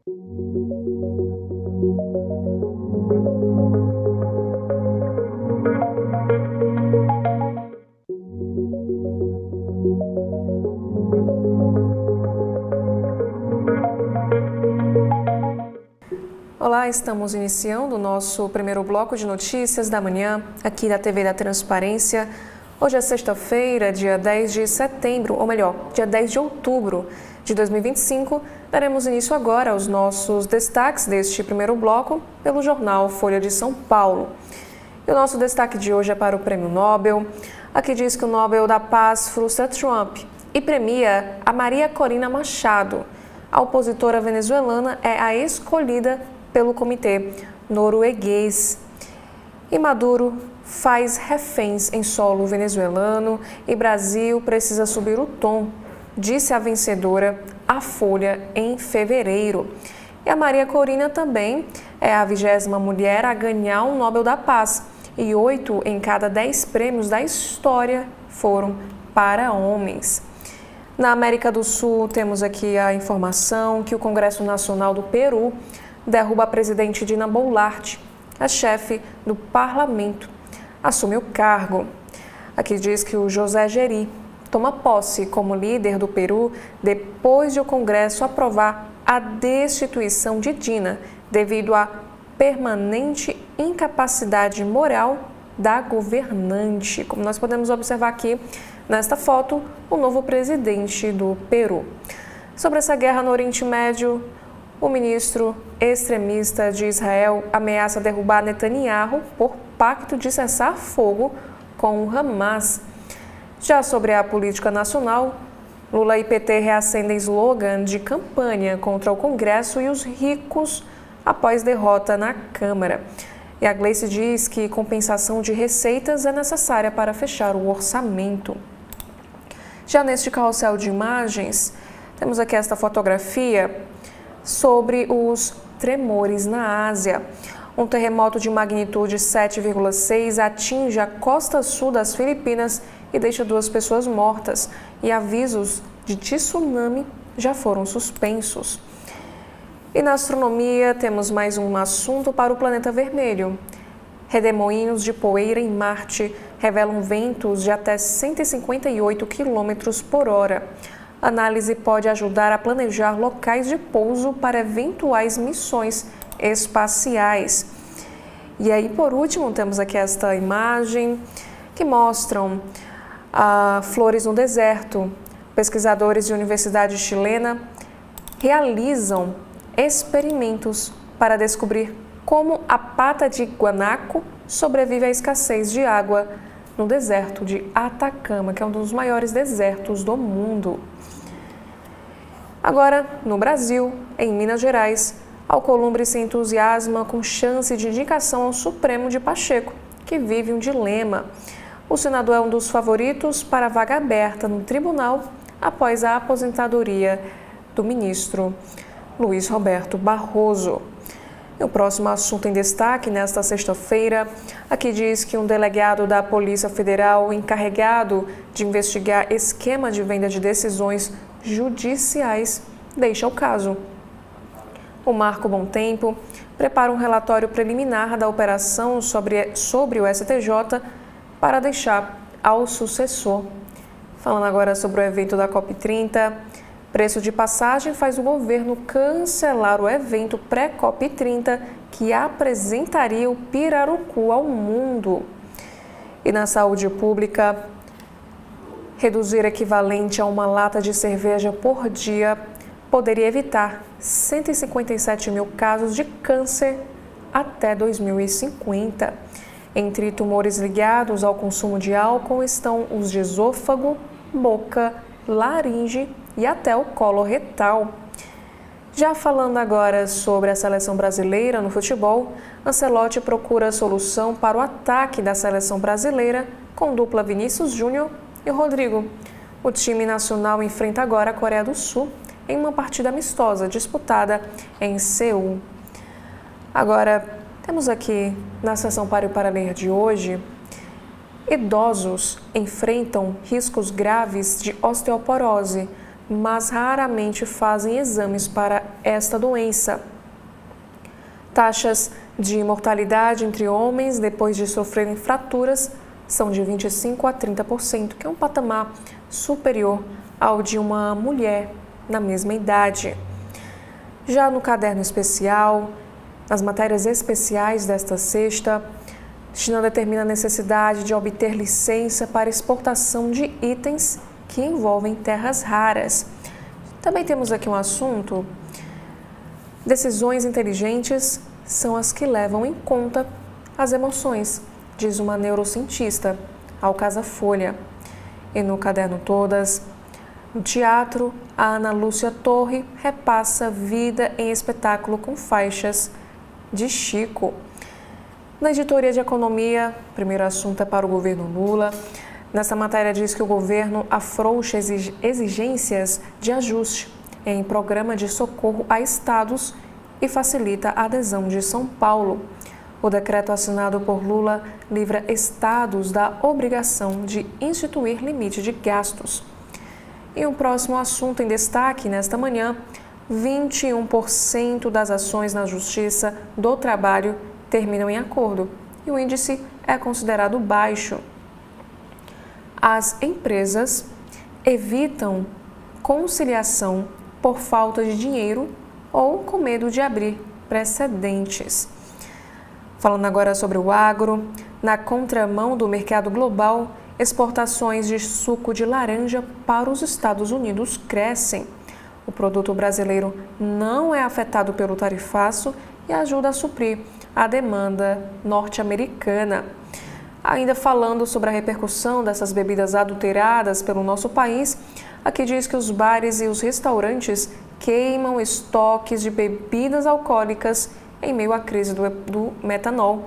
Olá, estamos iniciando o nosso primeiro bloco de notícias da manhã aqui da TV da Transparência. Hoje é sexta-feira, dia 10 de setembro, ou melhor, dia 10 de outubro de 2025. Daremos início agora aos nossos destaques deste primeiro bloco pelo jornal Folha de São Paulo. E o nosso destaque de hoje é para o Prêmio Nobel. Aqui diz que o Nobel da Paz frustra Trump e premia a Maria Corina Machado. A opositora venezuelana é a escolhida pelo comitê norueguês. E Maduro faz reféns em solo venezuelano e Brasil precisa subir o tom, disse a vencedora à Folha em fevereiro. E a Maria Corina também é a 20ª mulher a ganhar o Nobel da Paz e 8 em cada 10 prêmios da história foram para homens. Na América do Sul, temos aqui a informação que o Congresso Nacional do Peru derruba a presidente Dina Boluarte, a chefe do parlamento, assume o cargo. Aqui diz que o José Geri toma posse como líder do Peru depois de o Congresso aprovar a destituição de Dina devido à permanente incapacidade moral da governante. Como nós podemos observar aqui nesta foto, o novo presidente do Peru. Sobre essa guerra no Oriente Médio, o ministro extremista de Israel ameaça derrubar Netanyahu por pacto de cessar fogo com o Hamas. Já sobre a política nacional, Lula e PT reacendem slogan de campanha contra o Congresso e os ricos após derrota na Câmara. E a Gleice diz que compensação de receitas é necessária para fechar o orçamento. Já neste carrossel de imagens, temos aqui esta fotografia sobre os tremores na Ásia. Um terremoto de magnitude 7,6 atinge a costa sul das Filipinas e deixa 2 pessoas mortas, e avisos de tsunami já foram suspensos. E na astronomia, temos mais um assunto para o planeta vermelho. Redemoinhos de poeira em Marte revelam ventos de até 158 km por hora. A análise pode ajudar a planejar locais de pouso para eventuais missões espaciais. E aí, por último, temos aqui esta imagem que mostram flores no deserto. Pesquisadores de universidade chilena realizam experimentos para descobrir como a pata de guanaco sobrevive à escassez de água no deserto de Atacama, que é um dos maiores desertos do mundo. Agora, no Brasil, em Minas Gerais, Alcolumbre se entusiasma com chance de indicação ao Supremo de Pacheco, que vive um dilema. O senador é um dos favoritos para a vaga aberta no tribunal após a aposentadoria do ministro Luiz Roberto Barroso. E o próximo assunto em destaque nesta sexta-feira, aqui diz que um delegado da Polícia Federal encarregado de investigar esquema de venda de decisões judiciais deixa o caso. O Marco Bom Tempo prepara um relatório preliminar da operação sobre o STJ para deixar ao sucessor. Falando agora sobre o evento da COP30, preço de passagem faz o governo cancelar o evento pré-COP30 que apresentaria o pirarucu ao mundo. E na saúde pública, reduzir equivalente a uma lata de cerveja por dia poderia evitar 157 mil casos de câncer até 2050. Entre tumores ligados ao consumo de álcool estão os de esôfago, boca, laringe e até o colo retal. Já falando agora sobre a seleção brasileira no futebol, Ancelotti procura solução para o ataque da seleção brasileira com dupla Vinícius Júnior e Rodrigo. O time nacional enfrenta agora a Coreia do Sul em uma partida amistosa disputada em Seul. Agora, temos aqui na sessão Pare para Ler de hoje, idosos enfrentam riscos graves de osteoporose mas raramente fazem exames para esta doença. Taxas de mortalidade entre homens depois de sofrerem fraturas são de 25% a 30%, que é um patamar superior ao de uma mulher na mesma idade. Já no caderno especial, nas matérias especiais desta sexta, China determina a necessidade de obter licença para exportação de itens que envolvem terras raras. Também temos aqui um assunto: decisões inteligentes são as que levam em conta as emoções, diz uma neurocientista ao Casafolha. E no caderno Todas, no teatro, a Ana Lúcia Torre repassa vida em espetáculo com faixas de Chico. Na editoria de economia, primeiro assunto é para o governo Lula. Nessa matéria diz que o governo afrouxa exigências de ajuste em programa de socorro a estados e facilita a adesão de São Paulo. O decreto assinado por Lula livra estados da obrigação de instituir limite de gastos. E um próximo assunto em destaque nesta manhã: 21% das ações na Justiça do Trabalho terminam em acordo e o índice é considerado baixo. As empresas evitam conciliação por falta de dinheiro ou com medo de abrir precedentes. Falando agora sobre o agro, na contramão do mercado global, exportações de suco de laranja para os Estados Unidos crescem. O produto brasileiro não é afetado pelo tarifaço e ajuda a suprir a demanda norte-americana. Ainda falando sobre a repercussão dessas bebidas adulteradas pelo nosso país, aqui diz que os bares e os restaurantes queimam estoques de bebidas alcoólicas em meio à crise do metanol.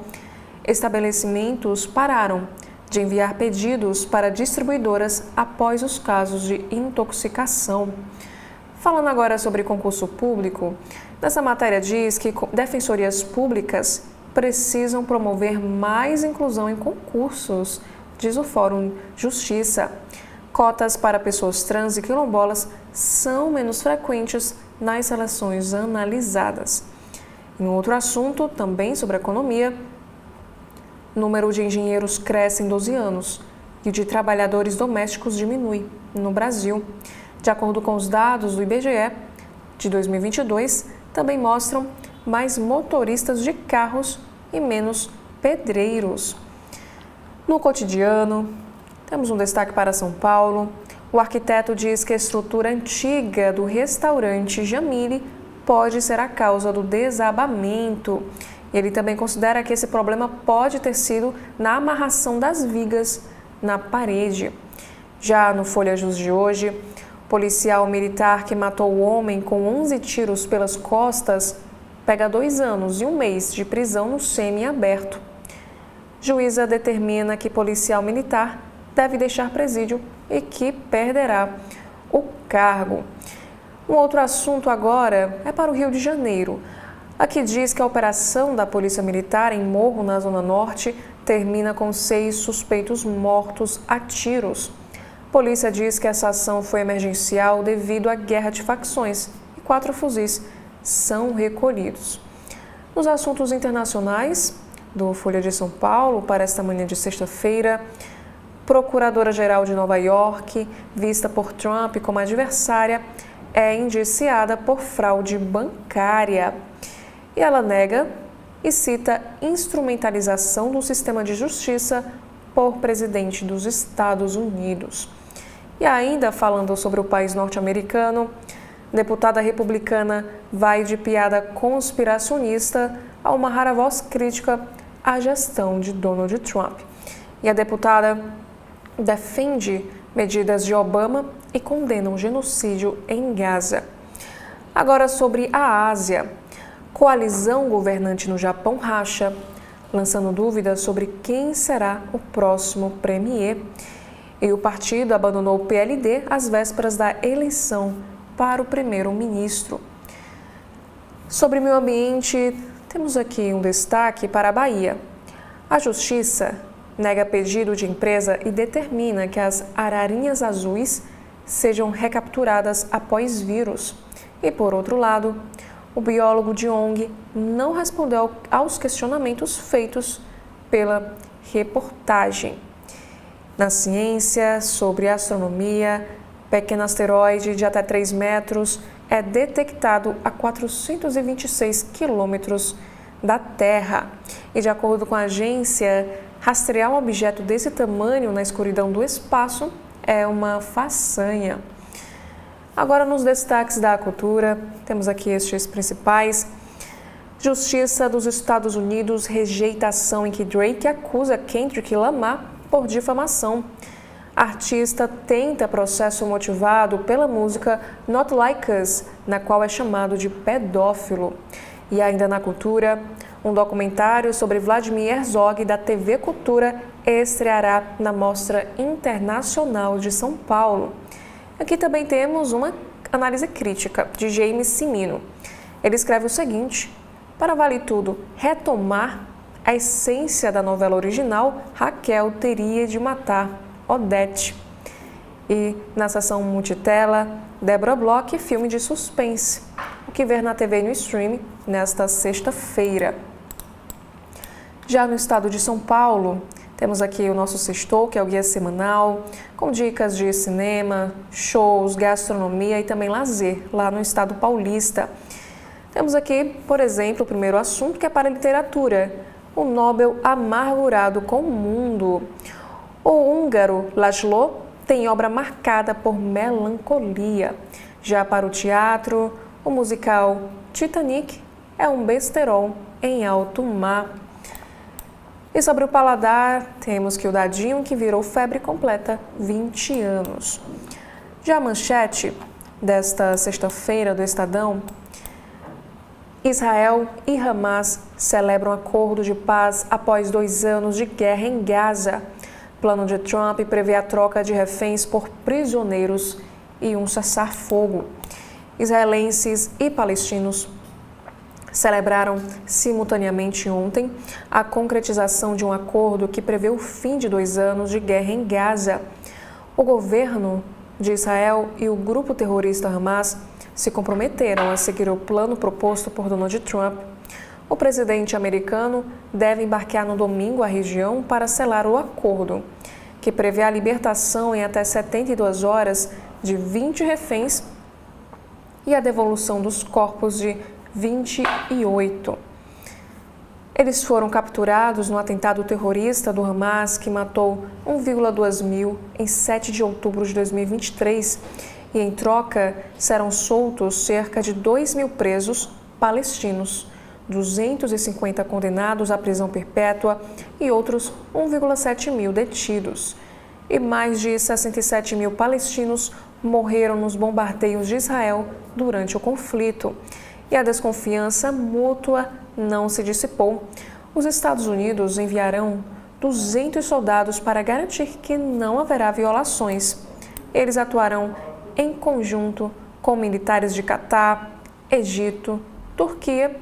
Estabelecimentos pararam de enviar pedidos para distribuidoras após os casos de intoxicação. Falando agora sobre concurso público, nessa matéria diz que defensorias públicas precisam promover mais inclusão em concursos, diz o Fórum Justiça. Cotas para pessoas trans e quilombolas são menos frequentes nas seleções analisadas. Em outro assunto, também sobre economia, o número de engenheiros cresce em 12 anos e o de trabalhadores domésticos diminui no Brasil. De acordo com os dados do IBGE de 2022, também mostram mais motoristas de carros e menos pedreiros. No cotidiano, temos um destaque para São Paulo. O arquiteto diz que a estrutura antiga do restaurante Jamile pode ser a causa do desabamento. Ele também considera que esse problema pode ter sido na amarração das vigas na parede. Já no Folha Jus de hoje, policial militar que matou o homem com 11 tiros pelas costas pega 2 anos e 1 mês de prisão no semiaberto. Juíza determina que policial militar deve deixar presídio e que perderá o cargo. Um outro assunto agora é para o Rio de Janeiro. Aqui diz que a operação da Polícia Militar em Morro, na Zona Norte, termina com 6 suspeitos mortos a tiros. Polícia diz que essa ação foi emergencial devido à guerra de facções e 4 fuzis são recolhidos. Nos assuntos internacionais do Folha de São Paulo, para esta manhã de sexta-feira, Procuradora-Geral de Nova York, vista por Trump como adversária, é indiciada por fraude bancária. E ela nega e cita instrumentalização do sistema de justiça por presidente dos Estados Unidos. E ainda falando sobre o país norte-americano, deputada republicana vai de piada conspiracionista a uma rara voz crítica à gestão de Donald Trump. E a deputada defende medidas de Obama e condena um genocídio em Gaza. Agora sobre a Ásia. Coalizão governante no Japão racha, lançando dúvidas sobre quem será o próximo premier. E o partido abandonou o PLD às vésperas da eleição para o primeiro-ministro. Sobre meio ambiente, temos aqui um destaque para a Bahia. A Justiça nega pedido de empresa e determina que as ararinhas azuis sejam recapturadas após vírus. E, por outro lado, o biólogo de ONG não respondeu aos questionamentos feitos pela reportagem. Na ciência, sobre astronomia, pequeno asteroide de até 3 metros é detectado a 426 quilômetros da Terra. E, de acordo com a agência, rastrear um objeto desse tamanho na escuridão do espaço é uma façanha. Agora, nos destaques da cultura, temos aqui estes principais. Justiça dos Estados Unidos rejeita ação em que Drake acusa Kendrick Lamar por difamação. Artista tenta processo motivado pela música Not Like Us, na qual é chamado de pedófilo. E ainda na cultura, um documentário sobre Vladimir Herzog da TV Cultura estreará na Mostra Internacional de São Paulo. Aqui também temos uma análise crítica de James Cimino. Ele escreve o seguinte: para Vale Tudo retomar a essência da novela original, Raquel teria de matar Odete. E na seção multitela, Débora Bloch, filme de suspense. O que ver na TV e no streaming nesta sexta-feira. Já no estado de São Paulo, temos aqui o nosso Sextou, que é o guia semanal, com dicas de cinema, shows, gastronomia e também lazer, lá no estado paulista. Temos aqui, por exemplo, o primeiro assunto, que é para a literatura, o Nobel amargurado com o mundo. O húngaro László tem obra marcada por melancolia. Já para o teatro, o musical Titanic é um besterol em alto mar. E sobre o paladar, temos que o dadinho que virou febre completa 20 anos. Já a manchete desta sexta-feira do Estadão: Israel e Hamas celebram acordo de paz após 2 anos de guerra em Gaza. Plano de Trump prevê a troca de reféns por prisioneiros e um cessar-fogo. Israelenses e palestinos celebraram simultaneamente ontem a concretização de um acordo que prevê o fim de 2 anos de guerra em Gaza. O governo de Israel e o grupo terrorista Hamas se comprometeram a seguir o plano proposto por Donald Trump. O presidente americano deve embarcar no domingo à região para selar o acordo, que prevê a libertação em até 72 horas de 20 reféns e a devolução dos corpos de 28. Eles foram capturados no atentado terrorista do Hamas, que matou 1,2 mil em 7 de outubro de 2023, e em troca serão soltos cerca de 2 mil presos palestinos, 250 condenados à prisão perpétua e outros 1,7 mil detidos. E mais de 67 mil palestinos morreram nos bombardeios de Israel durante o conflito. E a desconfiança mútua não se dissipou. Os Estados Unidos enviarão 200 soldados para garantir que não haverá violações. Eles atuarão em conjunto com militares de Catar, Egito, Turquia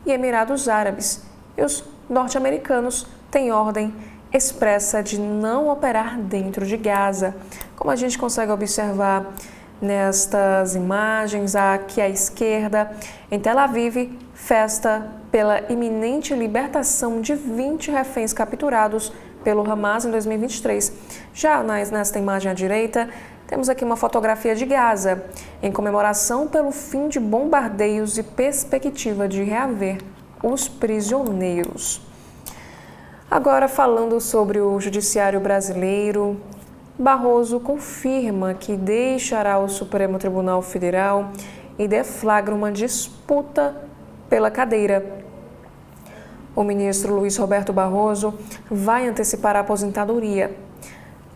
e Emirados Árabes. E os norte-americanos têm ordem expressa de não operar dentro de Gaza. Como a gente consegue observar nestas imagens, aqui à esquerda, em Tel Aviv, festa pela iminente libertação de 20 reféns capturados pelo Hamas em 2023. Já nesta imagem à direita, temos aqui uma fotografia de Gaza, em comemoração pelo fim de bombardeios e perspectiva de reaver os prisioneiros. Agora, falando sobre o judiciário brasileiro, Barroso confirma que deixará o Supremo Tribunal Federal e deflagra uma disputa pela cadeira. O ministro Luiz Roberto Barroso vai antecipar a aposentadoria.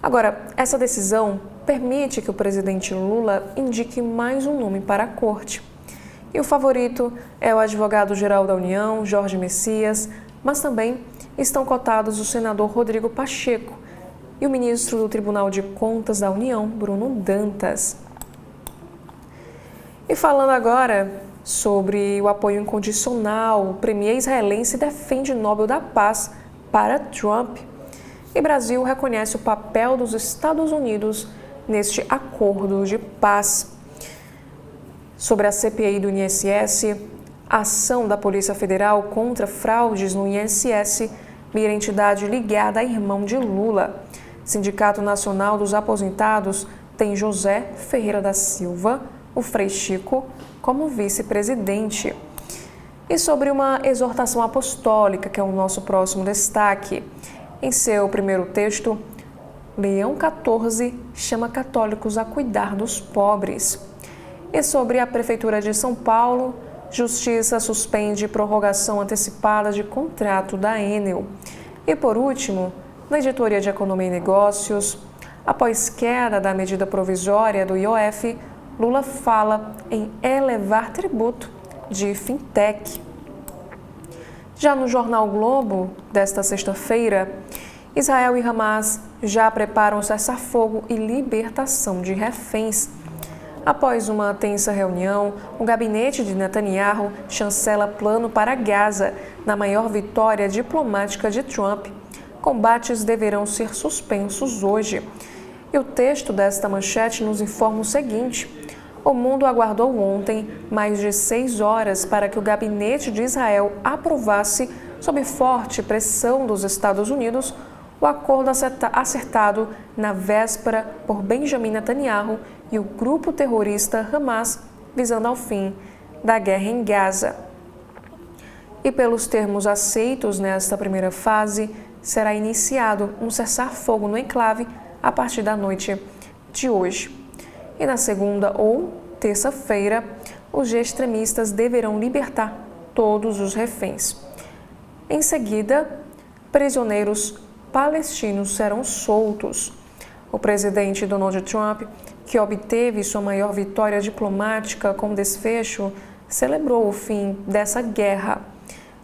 Agora, essa decisão permite que o presidente Lula indique mais um nome para a corte. E o favorito é o advogado-geral da União, Jorge Messias, mas também estão cotados o senador Rodrigo Pacheco e o ministro do Tribunal de Contas da União, Bruno Dantas. E falando agora sobre o apoio incondicional, o premier israelense defende Nobel da Paz para Trump. E Brasil reconhece o papel dos Estados Unidos neste acordo de paz. Sobre a CPI do INSS, a ação da Polícia Federal contra fraudes no INSS mira entidade ligada a irmão de Lula. Sindicato Nacional dos Aposentados tem José Ferreira da Silva, o Frei Chico, como vice-presidente. E sobre uma exortação apostólica, que é o nosso próximo destaque. Em seu primeiro texto, Leão XIV chama católicos a cuidar dos pobres. E sobre a Prefeitura de São Paulo, Justiça suspende prorrogação antecipada de contrato da Enel. E por último, na editoria de Economia e Negócios, após queda da medida provisória do IOF, Lula fala em elevar tributo de fintech. Já no jornal Globo, desta sexta-feira, Israel e Hamas já preparam cessar-fogo e libertação de reféns. Após uma tensa reunião, o gabinete de Netanyahu chancela plano para Gaza, na maior vitória diplomática de Trump. Combates deverão ser suspensos hoje. E o texto desta manchete nos informa o seguinte: o mundo aguardou ontem mais de 6 horas para que o gabinete de Israel aprovasse, sob forte pressão dos Estados Unidos, o acordo acertado na véspera por Benjamin Netanyahu e o grupo terrorista Hamas, visando ao fim da guerra em Gaza. E pelos termos aceitos nesta primeira fase, será iniciado um cessar-fogo no enclave a partir da noite de hoje. E na segunda ou terça-feira, os extremistas deverão libertar todos os reféns. Em seguida, prisioneiros palestinos serão soltos. O presidente Donald Trump, que obteve sua maior vitória diplomática com desfecho, celebrou o fim dessa guerra.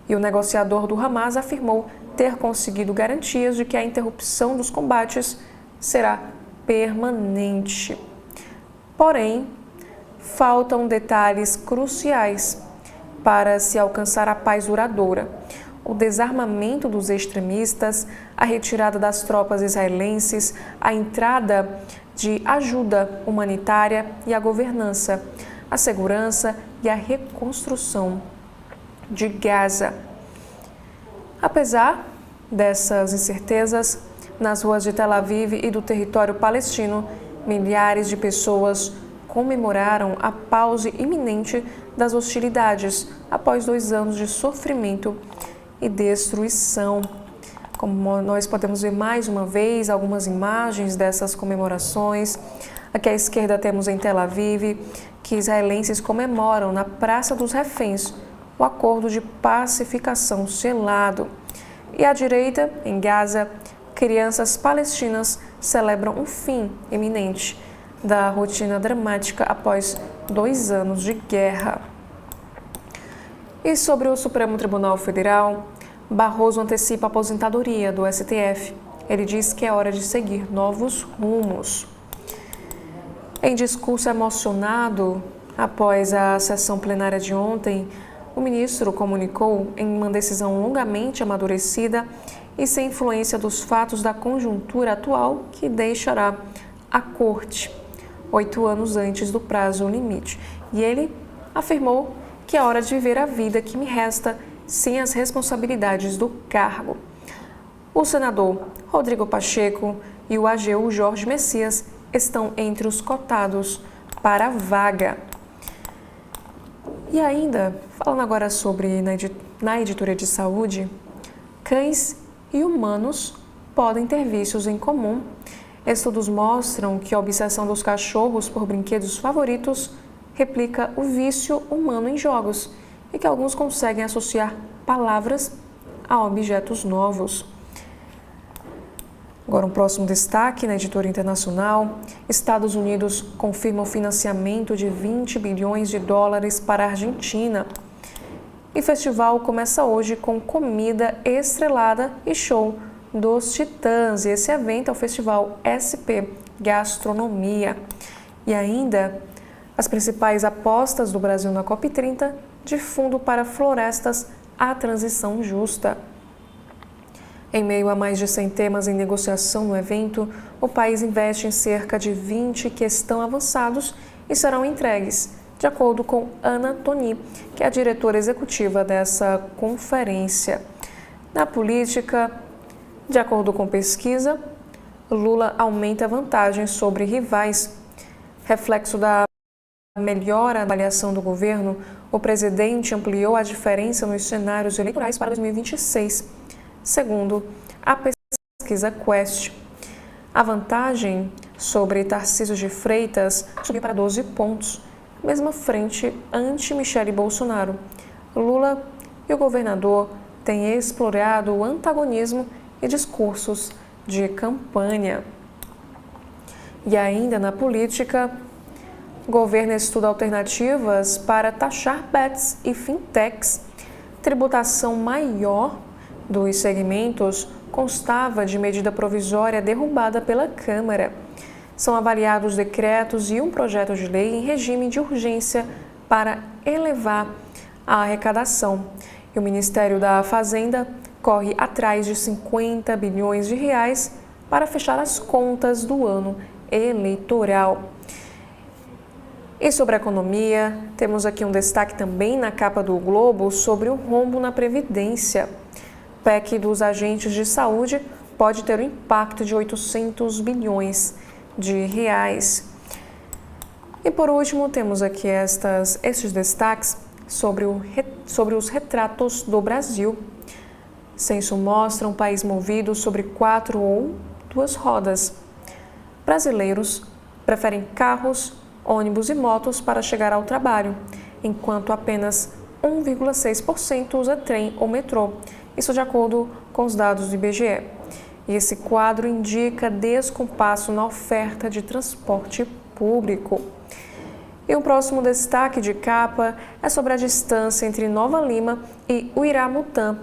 E o negociador do Hamas afirmou ter conseguido garantias de que a interrupção dos combates será permanente. Porém, faltam detalhes cruciais para se alcançar a paz duradoura: o desarmamento dos extremistas, a retirada das tropas israelenses, a entrada de ajuda humanitária e a governança, a segurança e a reconstrução de Gaza. Apesar dessas incertezas, nas ruas de Tel Aviv e do território palestino, milhares de pessoas comemoraram a pausa iminente das hostilidades após 2 anos de sofrimento e destruição. Como nós podemos ver mais uma vez algumas imagens dessas comemorações. Aqui à esquerda temos em Tel Aviv que israelenses comemoram na Praça dos Reféns o acordo de pacificação selado. E à direita, em Gaza, crianças palestinas celebram um fim iminente da rotina dramática após 2 anos de guerra. E sobre o Supremo Tribunal Federal, Barroso antecipa a aposentadoria do STF. Ele diz que é hora de seguir novos rumos. Em discurso emocionado, após a sessão plenária de ontem, o ministro comunicou em uma decisão longamente amadurecida e sem influência dos fatos da conjuntura atual que deixará a Corte 8 anos antes do prazo limite. E ele afirmou que é hora de viver a vida que me resta sem as responsabilidades do cargo. O senador Rodrigo Pacheco e o AGU Jorge Messias estão entre os cotados para a vaga. E ainda, falando agora sobre na editoria de saúde, cães e humanos podem ter vícios em comum. Estudos mostram que a obsessão dos cachorros por brinquedos favoritos replica o vício humano em jogos e que alguns conseguem associar palavras a objetos novos. Agora, um próximo destaque na editoria internacional: Estados Unidos confirma o financiamento de 20 bilhões de dólares para a Argentina. E o festival começa hoje com comida estrelada e show dos Titãs. E esse evento é o Festival SP Gastronomia. E ainda, as principais apostas do Brasil na COP30 de fundo para florestas à transição justa. Em meio a mais de 100 temas em negociação no evento, o país investe em cerca de 20 que estão avançados e serão entregues, de acordo com Ana Toni, que é a diretora executiva dessa conferência. Na política, de acordo com pesquisa, Lula aumenta a vantagem sobre rivais. Reflexo da melhora da avaliação do governo, o presidente ampliou a diferença nos cenários eleitorais para 2026, segundo a pesquisa Quest. A vantagem sobre Tarcísio de Freitas subiu para 12 pontos, mesma frente ante Michele Bolsonaro. Lula e o governador têm explorado o antagonismo e discursos de campanha. E ainda na política, o governo estuda alternativas para taxar bets e fintechs. Tributação maior dos segmentos constava de medida provisória derrubada pela Câmara. São avaliados decretos e um projeto de lei em regime de urgência para elevar a arrecadação. E o Ministério da Fazenda corre atrás de 50 bilhões de reais para fechar as contas do ano eleitoral. E sobre a economia, temos aqui um destaque também na capa do Globo sobre o rombo na Previdência. PEC dos agentes de saúde pode ter um impacto de 800 bilhões de reais. E por último, temos aqui estes destaques sobre os retratos do Brasil. Censo mostra um país movido sobre 4 ou 2 rodas. Brasileiros preferem carros, ônibus e motos para chegar ao trabalho, enquanto apenas 1,6% usa trem ou metrô. Isso de acordo com os dados do IBGE. E esse quadro indica descompasso na oferta de transporte público. E o próximo destaque de capa é sobre a distância entre Nova Lima e Uiramutã.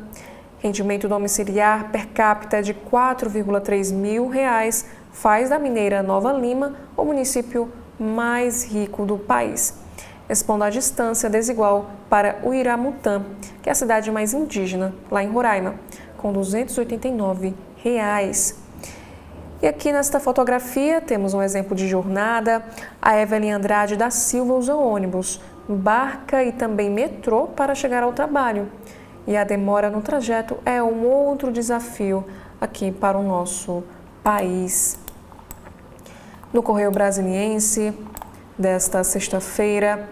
Rendimento domiciliar per capita de R$ 4,3 mil faz da mineira Nova Lima o município mais rico do país, expondo a distância desigual para Uiramutã, que é a cidade mais indígena, lá em Roraima, com R$ 289. E aqui nesta fotografia temos um exemplo de jornada. A Evelyn Andrade da Silva usa ônibus, barca e também metrô para chegar ao trabalho. E a demora no trajeto é um outro desafio aqui para o nosso país. No Correio Brasiliense desta sexta-feira,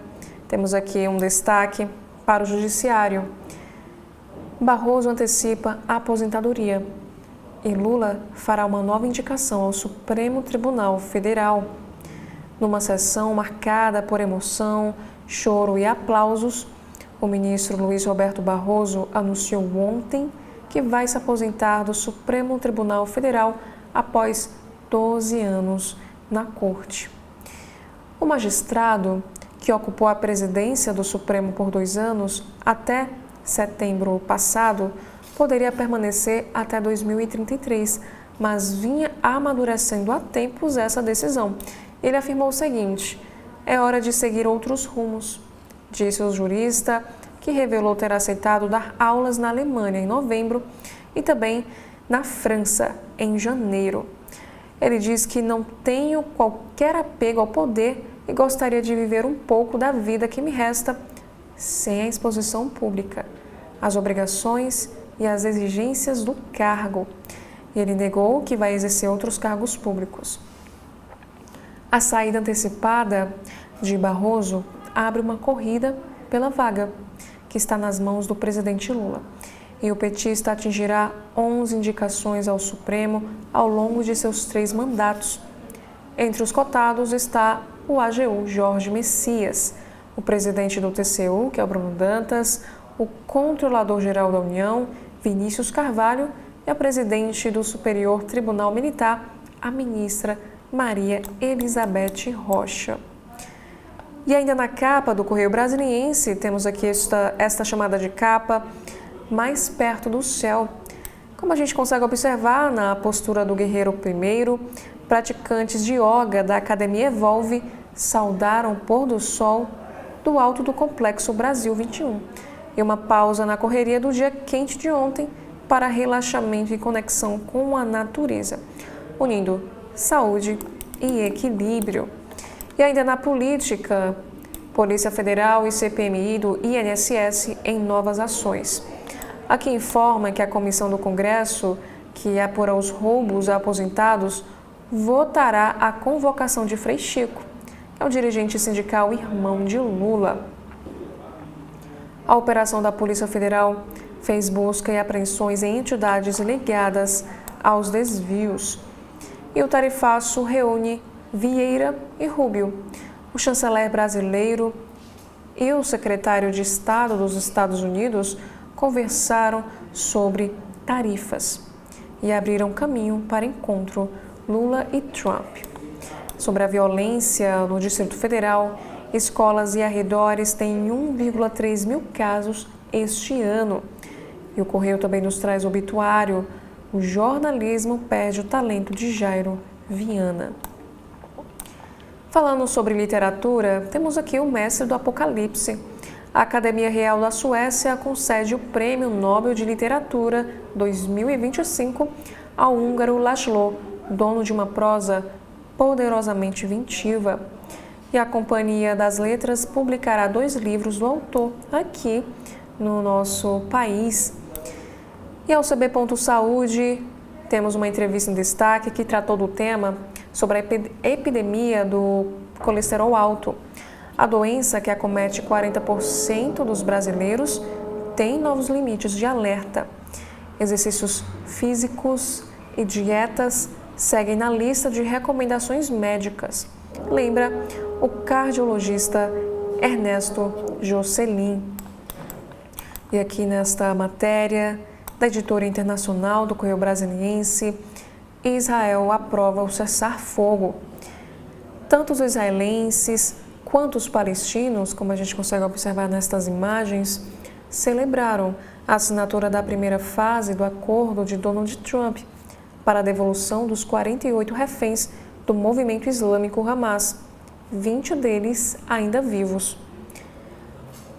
temos aqui um destaque para o Judiciário. Barroso antecipa a aposentadoria e Lula fará uma nova indicação ao Supremo Tribunal Federal. Numa sessão marcada por emoção, choro e aplausos, o ministro Luiz Roberto Barroso anunciou ontem que vai se aposentar do Supremo Tribunal Federal após 12 anos na corte. O magistrado, que ocupou a presidência do Supremo por 2 anos, até setembro passado, poderia permanecer até 2033, mas vinha amadurecendo há tempos essa decisão. Ele afirmou o seguinte: é hora de seguir outros rumos, disse o jurista, que revelou ter aceitado dar aulas na Alemanha em novembro e também na França em janeiro. Ele diz que não tenho qualquer apego ao poder e gostaria de viver um pouco da vida que me resta sem a exposição pública, as obrigações e as exigências do cargo. E ele negou que vai exercer outros cargos públicos. A saída antecipada de Barroso abre uma corrida pela vaga, que está nas mãos do presidente Lula. E o petista atingirá 11 indicações ao Supremo ao longo de seus 3 mandatos. Entre os cotados está o AGU Jorge Messias, o presidente do TCU, que é o Bruno Dantas, o controlador-geral da União, Vinícius Carvalho, e a presidente do Superior Tribunal Militar, a ministra Maria Elizabeth Rocha. E ainda na capa do Correio Brasiliense, temos aqui esta chamada de capa mais perto do céu. Como a gente consegue observar na postura do guerreiro primeiro, praticantes de yoga da Academia Evolve saudaram o pôr do sol do alto do Complexo Brasil 21. E uma pausa na correria do dia quente de ontem para relaxamento e conexão com a natureza, unindo saúde e equilíbrio. E ainda na política, Polícia Federal e CPMI do INSS em novas ações. Aqui informa que a comissão do Congresso, que apura os roubos a aposentados, votará a convocação de Frei Chico, que é o dirigente sindical irmão de Lula. A operação da Polícia Federal fez busca e apreensões em entidades ligadas aos desvios. E o tarifaço reúne Vieira e Rubio, o chanceler brasileiro e o secretário de Estado dos Estados Unidos conversaram sobre tarifas e abriram caminho para encontro Lula e Trump. Sobre a violência no Distrito Federal, escolas e arredores têm 1,3 mil casos este ano. E o Correio também nos traz o obituário: o jornalismo perde o talento de Jairo Viana. Falando sobre literatura, temos aqui o mestre do Apocalipse. A Academia Real da Suécia concede o Prêmio Nobel de Literatura 2025 ao húngaro László, dono de uma prosa poderosamente inventiva. E a Companhia das Letras publicará 2 livros do autor aqui no nosso país. E ao CB Saúde, temos uma entrevista em destaque que tratou do tema sobre a epidemia do colesterol alto. A doença, que acomete 40% dos brasileiros, tem novos limites de alerta. Exercícios físicos e dietas seguem na lista de recomendações médicas, lembra o cardiologista Ernesto Jocelyn. E aqui nesta matéria da editora internacional do Correio Brasiliense, Israel aprova o cessar-fogo. Tanto os israelenses quanto os palestinos, como a gente consegue observar nestas imagens, celebraram a assinatura da primeira fase do acordo de Donald Trump para a devolução dos 48 reféns do movimento islâmico Hamas, 20 deles ainda vivos.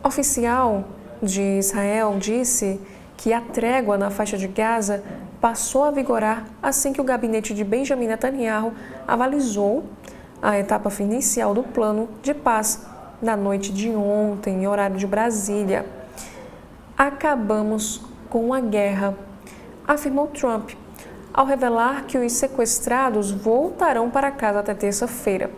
Oficial de Israel disse que a trégua na faixa de Gaza passou a vigorar assim que o gabinete de Benjamin Netanyahu avalizou a etapa inicial do plano de paz na noite de ontem, em horário de Brasília. Acabamos com a guerra, afirmou Trump, ao revelar que os sequestrados voltarão para casa até terça-feira.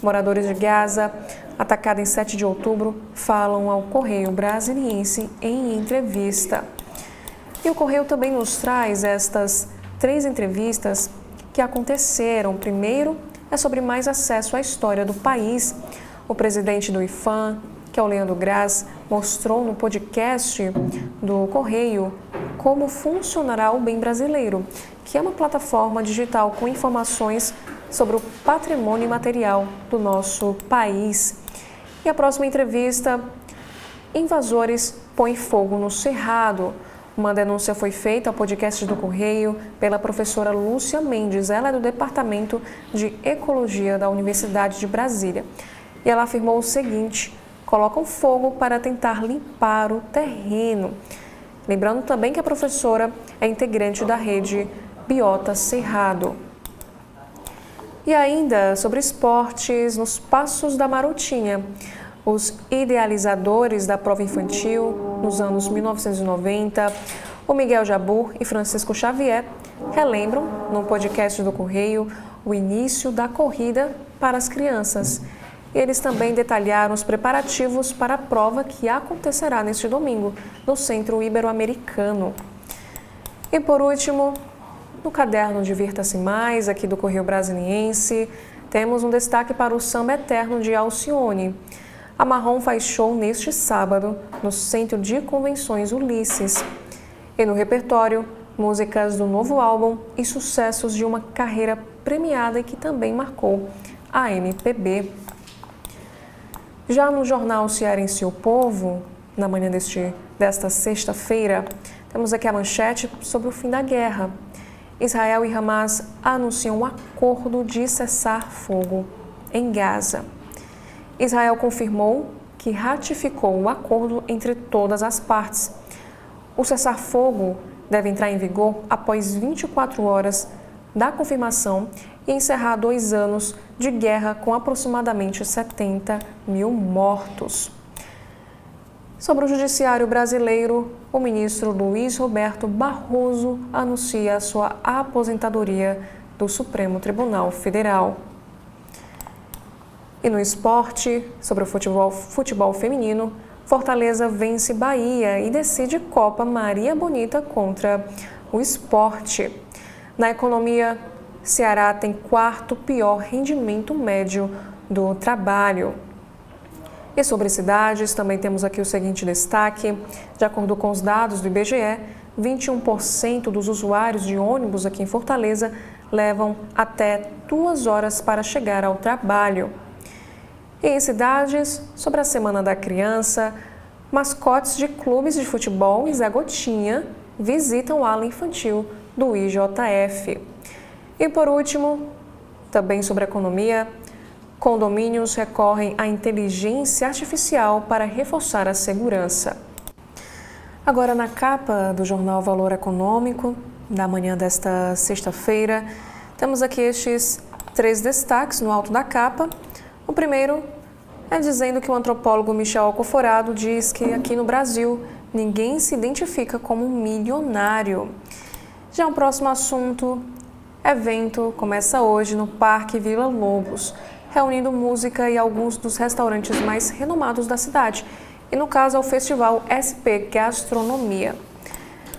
Moradores de Gaza, atacada em 7 de outubro, falam ao Correio Brasiliense em entrevista. E o Correio também nos traz estas 3 entrevistas que aconteceram. Primeiro é sobre mais acesso à história do país. O presidente do IFAM, que é o Leandro Graz, mostrou no podcast do Correio como funcionará o Bem Brasileiro, que é uma plataforma digital com informações sobre o patrimônio imaterial do nosso país. E a próxima entrevista: invasores põem fogo no Cerrado. Uma denúncia foi feita ao podcast do Correio pela professora Lúcia Mendes. Ela é do Departamento de Ecologia da Universidade de Brasília. E ela afirmou o seguinte: colocam fogo para tentar limpar o terreno. Lembrando também que a professora é integrante da rede Biota Cerrado. E ainda sobre esportes, nos Passos da Marotinha. Os idealizadores da prova infantil nos anos 1990, o Miguel Jabur e Francisco Xavier, relembram no podcast do Correio o início da corrida para as crianças. Eles também detalharam os preparativos para a prova que acontecerá neste domingo, no Centro Ibero-Americano. E por último, no caderno Divirta-se Mais, aqui do Correio Brasiliense, temos um destaque para o Samba Eterno de Alcione. A Marrom faz show neste sábado, no Centro de Convenções Ulisses. E no repertório, músicas do novo álbum e sucessos de uma carreira premiada e que também marcou a MPB. Já no jornal Cearense O Povo, na manhã desta sexta-feira, temos aqui a manchete sobre o fim da guerra. Israel e Hamas anunciam um acordo de cessar-fogo em Gaza. Israel confirmou que ratificou o acordo entre todas as partes. O cessar-fogo deve entrar em vigor após 24 horas da confirmação e encerrar 2 anos de guerra com aproximadamente 70 mil mortos. Sobre o judiciário brasileiro, o ministro Luiz Roberto Barroso anuncia a sua aposentadoria do Supremo Tribunal Federal. E no esporte, sobre o futebol feminino, Fortaleza vence Bahia e decide Copa Maria Bonita contra o Sport. Na economia, Ceará tem 4º pior rendimento médio do trabalho. E sobre cidades, também temos aqui o seguinte destaque. De acordo com os dados do IBGE, 21% dos usuários de ônibus aqui em Fortaleza levam até 2 horas para chegar ao trabalho. E em cidades, sobre a Semana da Criança, mascotes de clubes de futebol e Zé Gotinha visitam a ala infantil do IJF. E por último, também sobre a economia, condomínios recorrem à inteligência artificial para reforçar a segurança. Agora, na capa do jornal Valor Econômico, da manhã desta sexta-feira, temos aqui estes 3 destaques no alto da capa. O primeiro é dizendo que o antropólogo Michel Alcoforado diz que aqui no Brasil ninguém se identifica como milionário. Já o próximo assunto, evento começa hoje no Parque Vila Lobos, reunindo música e alguns dos restaurantes mais renomados da cidade. E no caso é o Festival SP Gastronomia.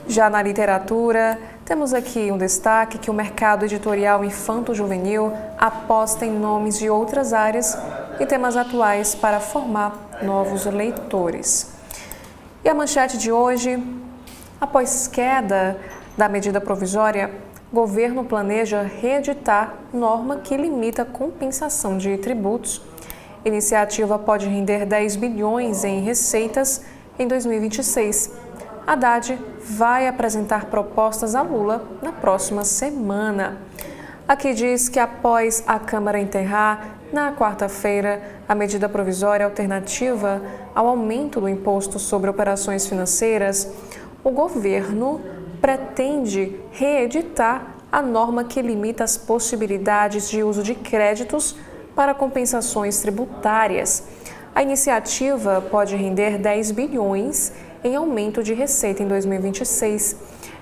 Já na literatura, temos aqui um destaque que o mercado editorial infanto-juvenil aposta em nomes de outras áreas e temas atuais para formar novos leitores. E a manchete de hoje, após queda da medida provisória, governo planeja reeditar norma que limita a compensação de tributos. Iniciativa pode render 10 bilhões em receitas em 2026. Haddad vai apresentar propostas a Lula na próxima semana. Aqui diz que após a Câmara enterrar, na quarta-feira, a medida provisória alternativa ao aumento do imposto sobre operações financeiras, o governo pretende reeditar a norma que limita as possibilidades de uso de créditos para compensações tributárias. A iniciativa pode render 10 bilhões em aumento de receita em 2026.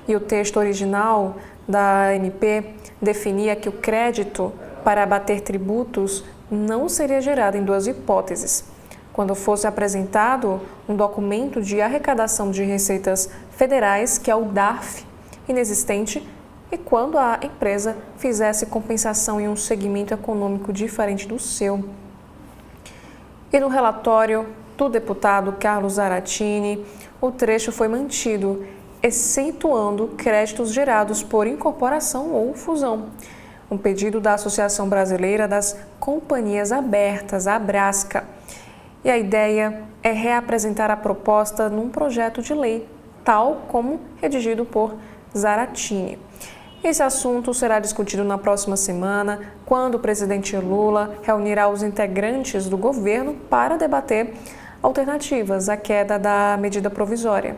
E o texto original da MP definia que o crédito para abater tributos não seria gerado em 2 hipóteses. Quando fosse apresentado um documento de arrecadação de receitas federais, que é o DARF, inexistente, e quando a empresa fizesse compensação em um segmento econômico diferente do seu. E no relatório do deputado Carlos Zaratini, o trecho foi mantido, excetuando créditos gerados por incorporação ou fusão. Um pedido da Associação Brasileira das Companhias Abertas, a Abrasca. E a ideia é reapresentar a proposta num projeto de lei, tal como redigido por Zaratini. Esse assunto será discutido na próxima semana, quando o presidente Lula reunirá os integrantes do governo para debater alternativas à queda da medida provisória.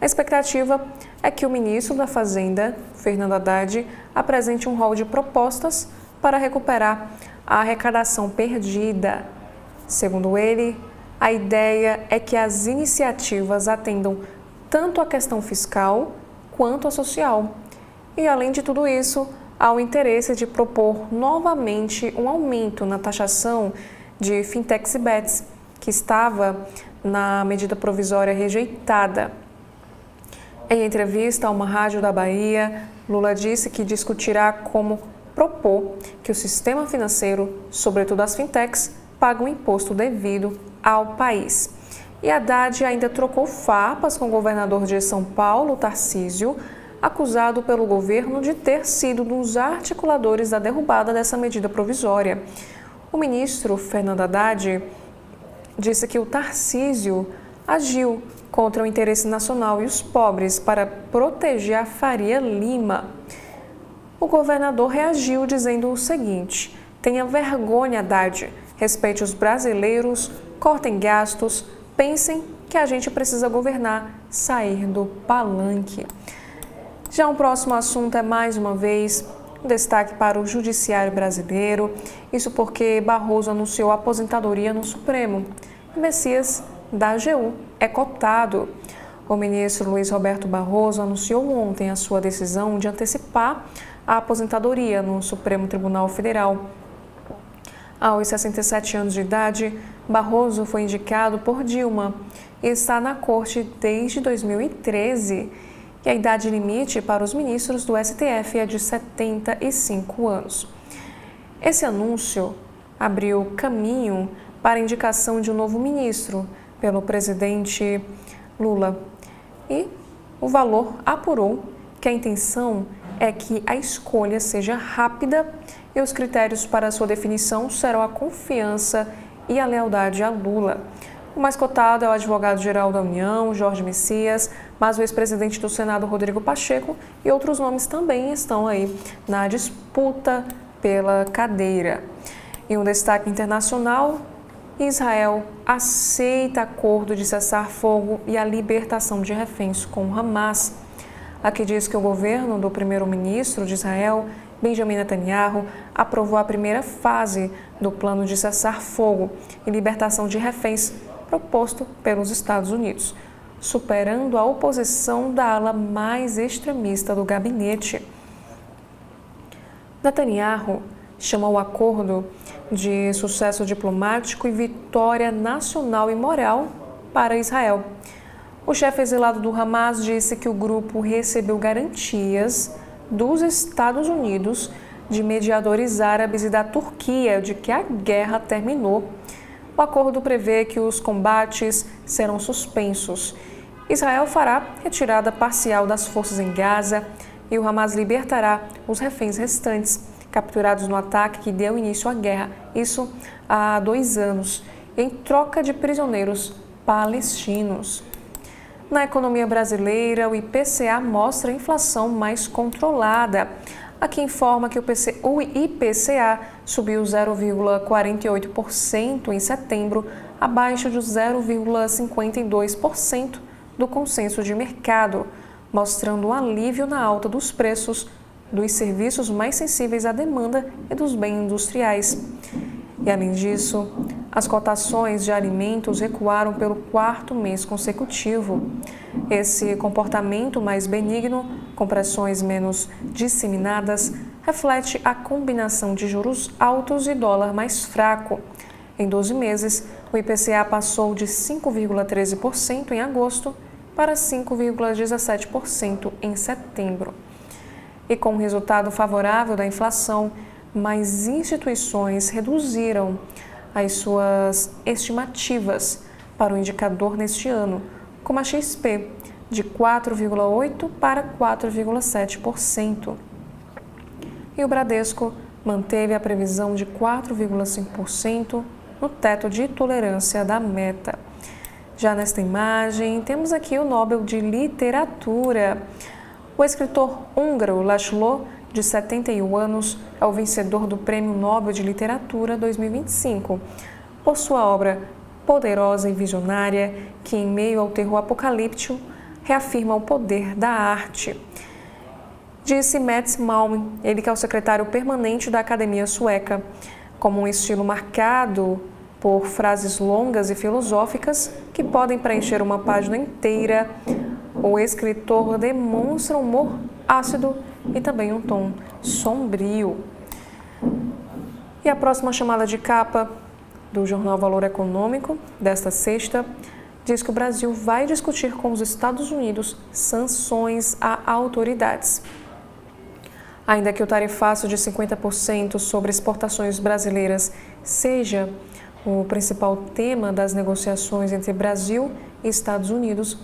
A expectativa é que o ministro da Fazenda, Fernando Haddad, apresente um rol de propostas para recuperar a arrecadação perdida. Segundo ele, a ideia é que as iniciativas atendam tanto à questão fiscal quanto à social. E, além de tudo isso, há o interesse de propor novamente um aumento na taxação de fintechs e bets, que estava na medida provisória rejeitada. Em entrevista a uma rádio da Bahia, Lula disse que discutirá como propor que o sistema financeiro, sobretudo as fintechs, pague o imposto devido ao país. E Haddad ainda trocou farpas com o governador de São Paulo, Tarcísio, acusado pelo governo de ter sido um dos articuladores da derrubada dessa medida provisória. O ministro Fernando Haddad disse que o Tarcísio agiu contra o interesse nacional e os pobres para proteger a Faria Lima. O governador reagiu dizendo o seguinte: tenha vergonha, Haddad, respeite os brasileiros, cortem gastos, pensem que a gente precisa governar, sair do palanque. Já um próximo assunto é, mais uma vez, um destaque para o judiciário brasileiro, isso porque Barroso anunciou aposentadoria no Supremo. Messias, da AGU, é cotado. O ministro Luiz Roberto Barroso anunciou ontem a sua decisão de antecipar a aposentadoria no Supremo Tribunal Federal. Aos 67 anos de idade, Barroso foi indicado por Dilma e está na corte desde 2013. E a idade limite para os ministros do STF é de 75 anos. Esse anúncio abriu caminho para a indicação de um novo ministro pelo presidente Lula. E o valor apurou que a intenção é que a escolha seja rápida e os critérios para sua definição serão a confiança e a lealdade a Lula. O mais cotado é o advogado-geral da União, Jorge Messias, mas o ex-presidente do Senado, Rodrigo Pacheco, e outros nomes também estão aí na disputa pela cadeira. E um destaque internacional: Israel aceita acordo de cessar-fogo e a libertação de reféns com o Hamas. Aqui diz que o governo do primeiro-ministro de Israel, Benjamin Netanyahu, aprovou a primeira fase do plano de cessar-fogo e libertação de reféns proposto pelos Estados Unidos, superando a oposição da ala mais extremista do gabinete. Netanyahu chamou o acordo de sucesso diplomático e vitória nacional e moral para Israel. O chefe exilado do Hamas disse que o grupo recebeu garantias dos Estados Unidos, de mediadores árabes e da Turquia de que a guerra terminou. O acordo prevê que os combates serão suspensos. Israel fará retirada parcial das forças em Gaza e o Hamas libertará os reféns restantes, capturados no ataque que deu início à guerra, isso há 2 anos, em troca de prisioneiros palestinos. Na economia brasileira, o IPCA mostra a inflação mais controlada. Aqui informa que o IPCA subiu 0,48% em setembro, abaixo de 0,52% do consenso de mercado, mostrando um alívio na alta dos preços dos serviços mais sensíveis à demanda e dos bens industriais. E, além disso, as cotações de alimentos recuaram pelo 4º mês consecutivo. Esse comportamento mais benigno, com pressões menos disseminadas, reflete a combinação de juros altos e dólar mais fraco. Em 12 meses, o IPCA passou de 5,13% em agosto para 5,17% em setembro. E com o resultado favorável da inflação, mais instituições reduziram as suas estimativas para o indicador neste ano, como a XP, de 4,8% para 4,7%. E o Bradesco manteve a previsão de 4,5% no teto de tolerância da meta. Já nesta imagem, temos aqui o Nobel de Literatura. O escritor húngaro László, de 71 anos, é o vencedor do Prêmio Nobel de Literatura 2025, por sua obra poderosa e visionária, que, em meio ao terror apocalíptico, reafirma o poder da arte. Disse Mats Malm, ele que é o secretário permanente da Academia Sueca. Como um estilo marcado por frases longas e filosóficas que podem preencher uma página inteira, o escritor demonstra um humor ácido e também um tom sombrio. E a próxima chamada de capa do jornal Valor Econômico, desta sexta, diz que o Brasil vai discutir com os Estados Unidos sanções a autoridades. Ainda que o tarifaço de 50% sobre exportações brasileiras seja o principal tema das negociações entre Brasil e Estados Unidos,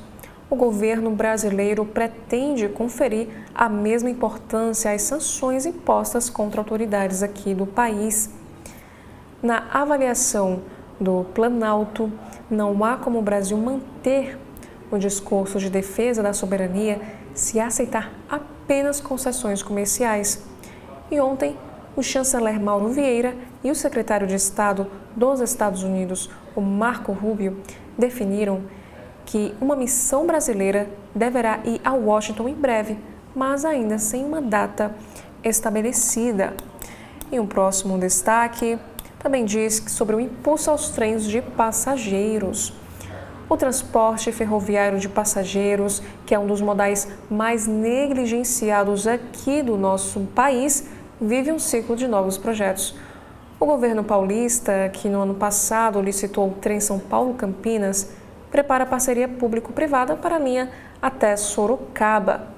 o governo brasileiro pretende conferir a mesma importância às sanções impostas contra autoridades aqui do país. Na avaliação do Planalto, não há como o Brasil manter o discurso de defesa da soberania se aceitar apenas concessões comerciais. E ontem, o chanceler Mauro Vieira e o secretário de Estado dos Estados Unidos, o Marco Rubio, definiram que uma missão brasileira deverá ir a Washington em breve, mas ainda sem uma data estabelecida. Em um próximo destaque, também diz sobre o impulso aos trens de passageiros. O transporte ferroviário de passageiros, que é um dos modais mais negligenciados aqui do nosso país, vive um ciclo de novos projetos. O governo paulista, que no ano passado licitou o trem São Paulo-Campinas, prepara parceria público-privada para a linha até Sorocaba.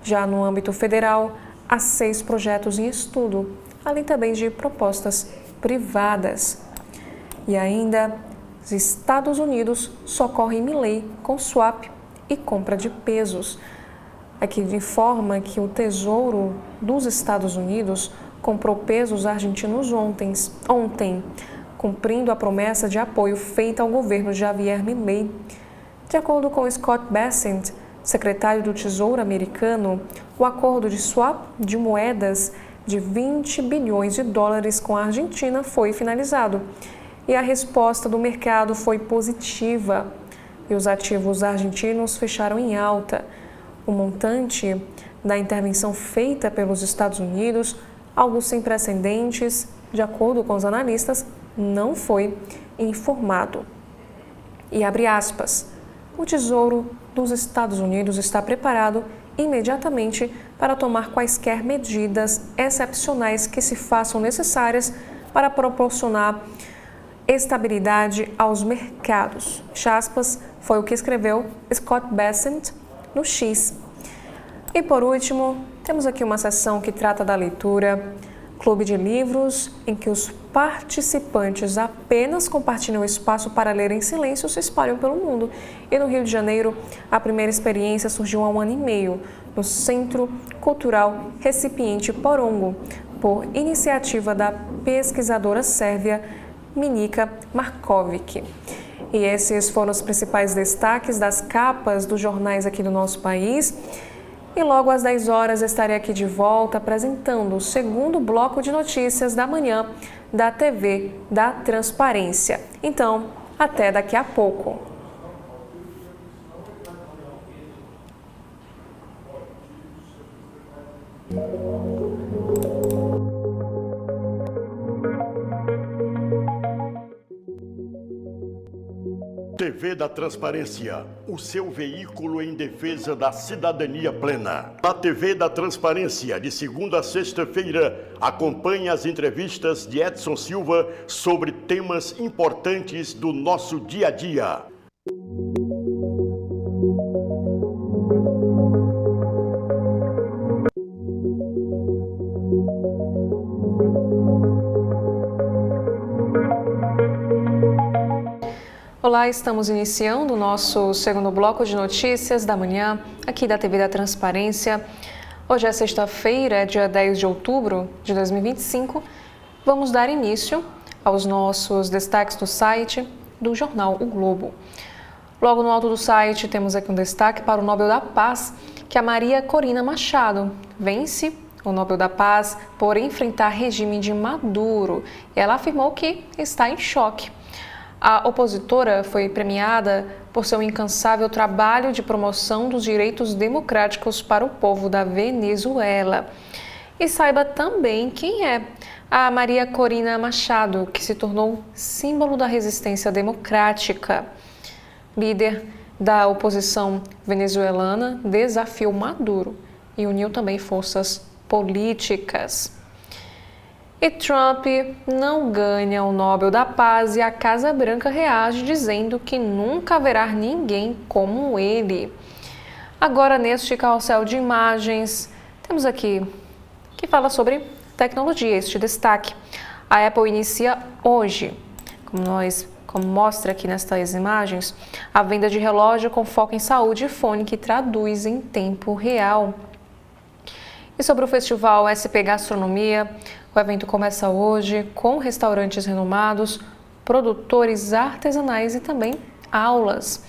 Já no âmbito federal, há 6 projetos em estudo, além também de propostas privadas. E ainda, os Estados Unidos socorrem Milei com swap e compra de pesos. Aqui informa que o Tesouro dos Estados Unidos comprou pesos argentinos ontem, cumprindo a promessa de apoio feita ao governo Javier Milei. De acordo com Scott Bessent, secretário do Tesouro americano, o acordo de swap de moedas de 20 bilhões de dólares com a Argentina foi finalizado. E a resposta do mercado foi positiva e os ativos argentinos fecharam em alta. O montante da intervenção feita pelos Estados Unidos, algo sem precedentes, de acordo com os analistas, não foi informado. E abre aspas, o Tesouro dos Estados Unidos está preparado imediatamente para tomar quaisquer medidas excepcionais que se façam necessárias para proporcionar estabilidade aos mercados. Aspas, foi o que escreveu Scott Bessent no X. E por último, temos aqui uma seção que trata da leitura, clube de livros, em que os participantes apenas compartilham espaço para ler em silêncio se espalham pelo mundo. E no Rio de Janeiro, a primeira experiência surgiu há 1 ano e meio, no Centro Cultural Recipiente Porongo, por iniciativa da pesquisadora sérvia Minika Markovic. E esses foram os principais destaques das capas dos jornais aqui do nosso país. E logo às 10 horas estarei aqui de volta apresentando o segundo bloco de notícias da manhã da TV da Transparência. Então, até daqui a pouco. TV da Transparência, o seu veículo em defesa da cidadania plena. A TV da Transparência, de segunda a sexta-feira, acompanhe as entrevistas de Edson Silva sobre temas importantes do nosso dia a dia. Olá, estamos iniciando o nosso segundo bloco de notícias da manhã, aqui da TV da Transparência. Hoje é sexta-feira, dia 10 de outubro de 2025. Vamos dar início aos nossos destaques do site do jornal O Globo. Logo no alto do site temos aqui um destaque para o Nobel da Paz, que a Maria Corina Machado vence o Nobel da Paz por enfrentar regime de Maduro. Ela afirmou que está em choque. A opositora foi premiada por seu incansável trabalho de promoção dos direitos democráticos para o povo da Venezuela. E saiba também quem é a Maria Corina Machado, que se tornou símbolo da resistência democrática. Líder da oposição venezuelana, desafiou Maduro e uniu também forças políticas. E Trump não ganha o Nobel da Paz e a Casa Branca reage dizendo que nunca haverá ninguém como ele. Agora, neste carrossel de imagens, temos aqui que fala sobre tecnologia, este destaque. A Apple inicia hoje, como mostra aqui nestas imagens, a venda de relógio com foco em saúde e fone que traduz em tempo real. E sobre o festival SP Gastronomia, o evento começa hoje com restaurantes renomados, produtores artesanais e também aulas.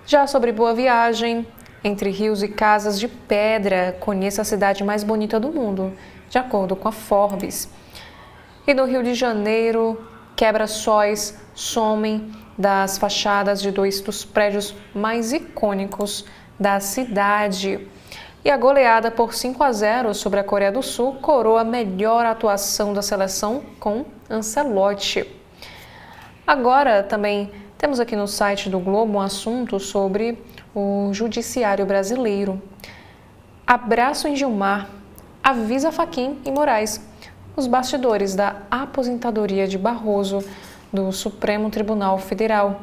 Já sobre Boa Viagem, entre rios e casas de pedra, conheça a cidade mais bonita do mundo, de acordo com a Forbes. E no Rio de Janeiro, quebra-sóis somem das fachadas de 2 dos prédios mais icônicos da cidade. E a goleada por 5-0 sobre a Coreia do Sul coroa a melhor atuação da seleção com Ancelotti. Agora também temos aqui no site do Globo um assunto sobre o judiciário brasileiro. Abraço em Gilmar, avisa Fachin e Moraes. Os bastidores da aposentadoria de Barroso do Supremo Tribunal Federal.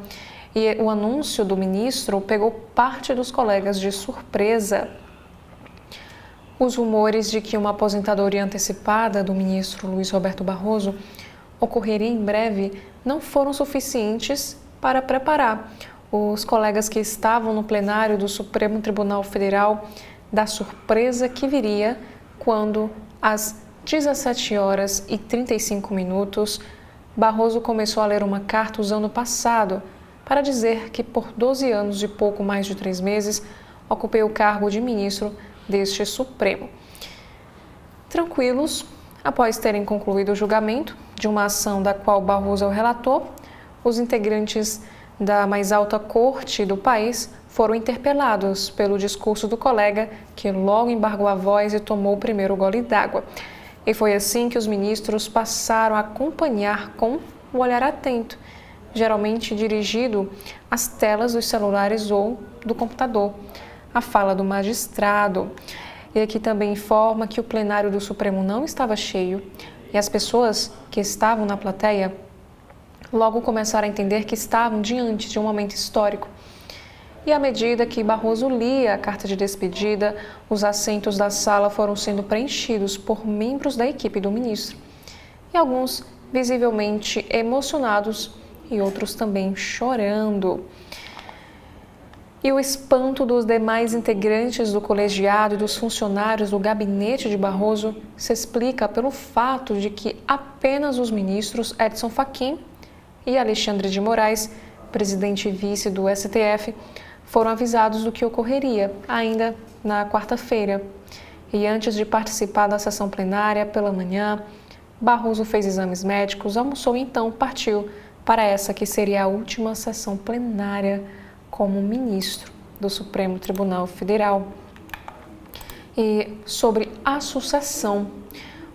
E o anúncio do ministro pegou parte dos colegas de surpresa. Os rumores de que uma aposentadoria antecipada do ministro Luiz Roberto Barroso ocorreria em breve não foram suficientes para preparar os colegas que estavam no plenário do Supremo Tribunal Federal da surpresa que viria quando, às 17h35, Barroso começou a ler uma carta usando o passado para dizer que por 12 anos e pouco mais de 3 meses ocupei o cargo de ministro deste Supremo. Tranquilos, após terem concluído o julgamento de uma ação da qual Barroso é o relator, os integrantes da mais alta corte do país foram interpelados pelo discurso do colega, que logo embargou a voz e tomou o primeiro gole d'água. E foi assim que os ministros passaram a acompanhar com um olhar atento, geralmente dirigido às telas dos celulares ou do computador, a fala do magistrado. E aqui também informa que o plenário do Supremo não estava cheio e as pessoas que estavam na plateia logo começaram a entender que estavam diante de um momento histórico. E à medida que Barroso lia a carta de despedida, os assentos da sala foram sendo preenchidos por membros da equipe do ministro. E alguns visivelmente emocionados e outros também chorando. E o espanto dos demais integrantes do colegiado e dos funcionários do gabinete de Barroso se explica pelo fato de que apenas os ministros Edson Fachin e Alexandre de Moraes, presidente e vice do STF, foram avisados do que ocorreria ainda na quarta-feira. E antes de participar da sessão plenária pela manhã, Barroso fez exames médicos, almoçou e então partiu para essa que seria a última sessão plenária como ministro do Supremo Tribunal Federal. E sobre a sucessão,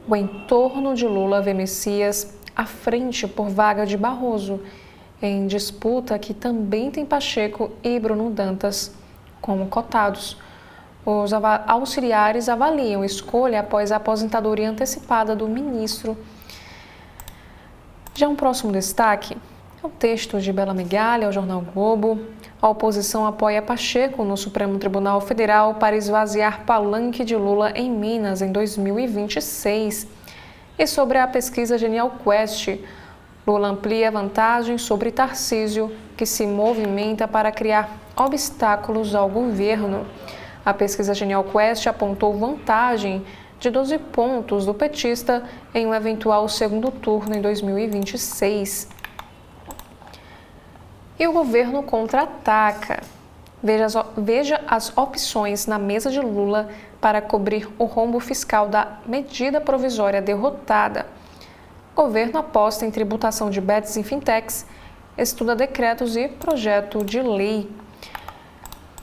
o entorno de Lula vê Messias à frente por vaga de Barroso, em disputa que também tem Pacheco e Bruno Dantas como cotados. Os auxiliares avaliam escolha após a aposentadoria antecipada do ministro. Já um próximo destaque é o texto de Bela Megalha ao jornal Globo. A oposição apoia Pacheco no Supremo Tribunal Federal para esvaziar palanque de Lula em Minas em 2026. E sobre a pesquisa Genial Quest, Lula amplia vantagem sobre Tarcísio, que se movimenta para criar obstáculos ao governo. A pesquisa Genial Quest apontou vantagem de 12 pontos do petista em um eventual segundo turno em 2026. E o governo contra-ataca. Veja as opções na mesa de Lula para cobrir o rombo fiscal da medida provisória derrotada. O governo aposta em tributação de bets e fintechs, estuda decretos e projeto de lei.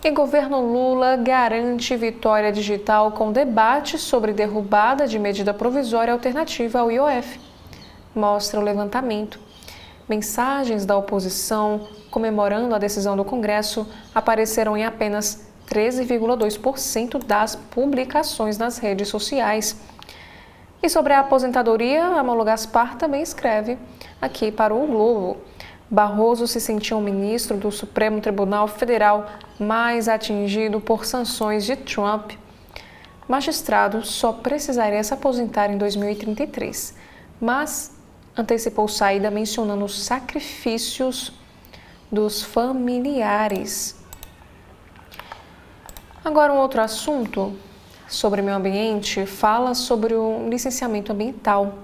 E governo Lula garante vitória digital com debate sobre derrubada de medida provisória alternativa ao IOF. Mostra o levantamento. Mensagens da oposição comemorando a decisão do Congresso apareceram em apenas 13,2% das publicações nas redes sociais. E sobre a aposentadoria, a Malu Gaspar também escreve aqui para o Globo. Barroso se sentiu um ministro do Supremo Tribunal Federal mais atingido por sanções de Trump. Magistrado só precisaria se aposentar em 2033, mas antecipou saída mencionando os sacrifícios dos familiares. Agora um outro assunto sobre meio ambiente fala sobre o licenciamento ambiental.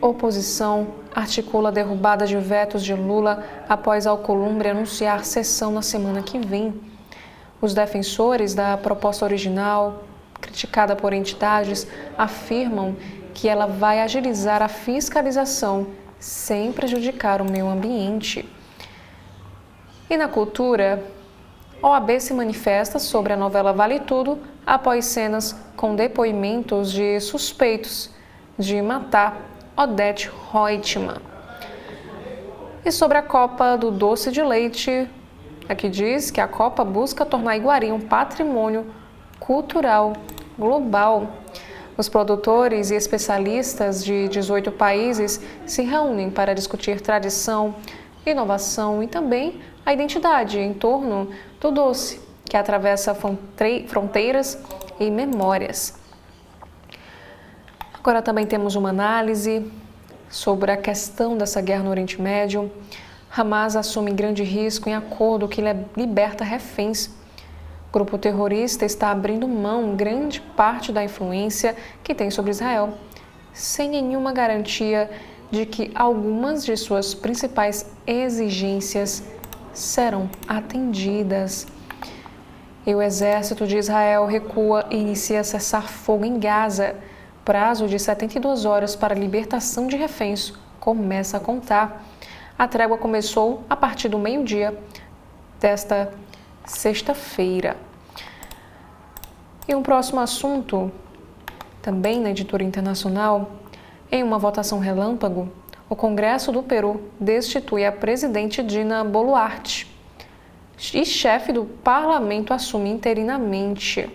Oposição articula a derrubada de vetos de Lula após Alcolumbre anunciar sessão na semana que vem. Os defensores da proposta original, criticada por entidades, afirmam que ela vai agilizar a fiscalização sem prejudicar o meio ambiente. E na cultura, OAB se manifesta sobre a novela Vale Tudo após cenas com depoimentos de suspeitos de matar Odete Roitman. E sobre a Copa do Doce de Leite, aqui diz que a Copa busca tornar Iguari um patrimônio cultural global. Os produtores e especialistas de 18 países se reúnem para discutir tradição, inovação e também a identidade em torno do doce, que atravessa fronteiras e memórias. Agora também temos uma análise sobre a questão dessa guerra no Oriente Médio. Hamas assume grande risco em acordo que liberta reféns. O grupo terrorista está abrindo mão grande parte da influência que tem sobre Israel, sem nenhuma garantia de que algumas de suas principais exigências serão atendidas. E o exército de Israel recua e inicia cessar-fogo em Gaza. Prazo de 72 horas para a libertação de reféns começa a contar. A trégua começou a partir do meio-dia desta sexta-feira. E um próximo assunto, também na editora internacional, em uma votação relâmpago, o Congresso do Peru destitui a presidente Dina Boluarte e chefe do parlamento assume interinamente.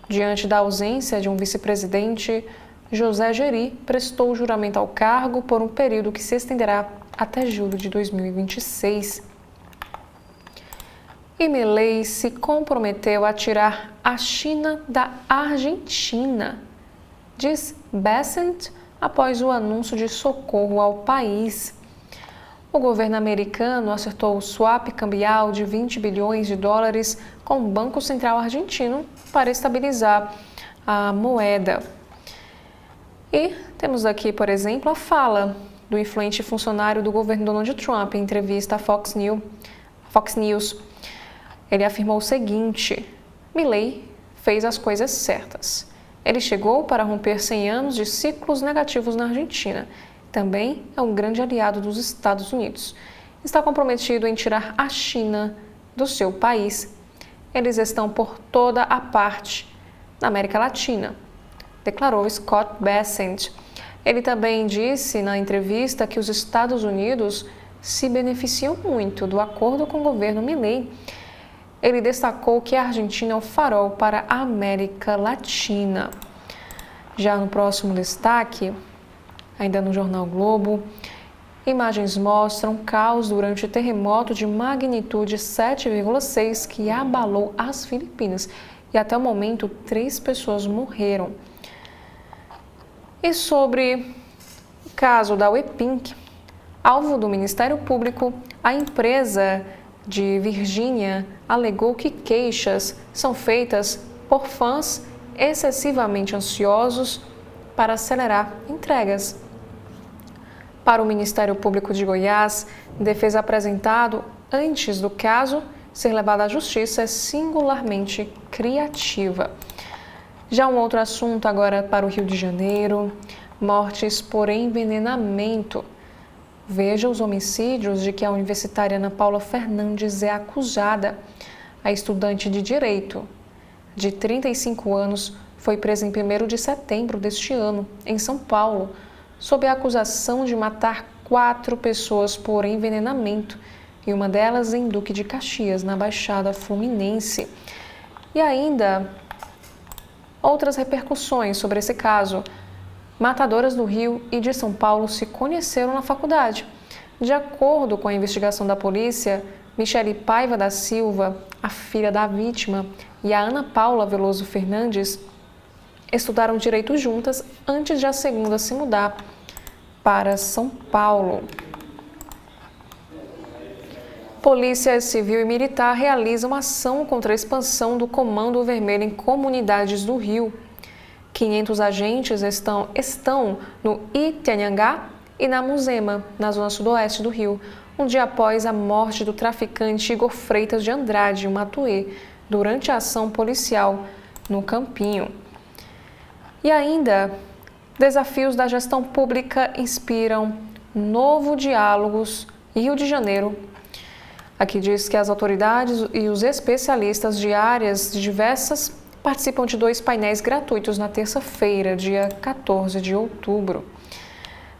Diante da ausência de um vice-presidente, José Geri prestou juramento ao cargo por um período que se estenderá até julho de 2026. E Milei se comprometeu a tirar a China da Argentina, diz Bessent após o anúncio de socorro ao país. O governo americano acertou o swap cambial de 20 bilhões de dólares com o Banco Central argentino para estabilizar a moeda. E temos aqui, por exemplo, a fala do influente funcionário do governo Donald Trump em entrevista à Fox News. Ele afirmou o seguinte: Milei fez as coisas certas. Ele chegou para romper 100 anos de ciclos negativos na Argentina. Também é um grande aliado dos Estados Unidos. Está comprometido em tirar a China do seu país. Eles estão por toda a parte na América Latina, declarou Scott Bessent. Ele também disse na entrevista que os Estados Unidos se beneficiam muito do acordo com o governo Milei. Ele destacou que a Argentina é um farol para a América Latina. Já no próximo destaque, ainda no jornal Globo, imagens mostram caos durante o terremoto de magnitude 7,6 que abalou as Filipinas. E até o momento, 3 pessoas morreram. E sobre o caso da Wepink, alvo do Ministério Público, a empresa de Virgínia alegou que queixas são feitas por fãs excessivamente ansiosos para acelerar entregas. Para o Ministério Público de Goiás, defesa apresentado antes do caso ser levado à justiça é singularmente criativa. Já um outro assunto agora para o Rio de Janeiro, mortes por envenenamento. Veja os homicídios de que a universitária Ana Paula Fernandes é acusada. A estudante de Direito, de 35 anos, foi presa em 1º de setembro deste ano, em São Paulo, sob a acusação de matar 4 pessoas por envenenamento, e uma delas em Duque de Caxias, na Baixada Fluminense. E ainda outras repercussões sobre esse caso. Matadoras do Rio e de São Paulo se conheceram na faculdade. De acordo com a investigação da polícia, Michele Paiva da Silva, a filha da vítima, e a Ana Paula Veloso Fernandes estudaram direito juntas antes de a segunda se mudar para São Paulo. Polícia Civil e Militar realizam ação contra a expansão do Comando Vermelho em comunidades do Rio. 500 agentes estão no Itanhangá e na Muzema, na zona sudoeste do Rio, um dia após a morte do traficante Igor Freitas de Andrade, em Matuê, durante a ação policial no Campinho. E ainda, desafios da gestão pública inspiram novo diálogos Rio de Janeiro. Aqui diz que as autoridades e os especialistas de áreas diversas participam de 2 painéis gratuitos na terça-feira, dia 14 de outubro.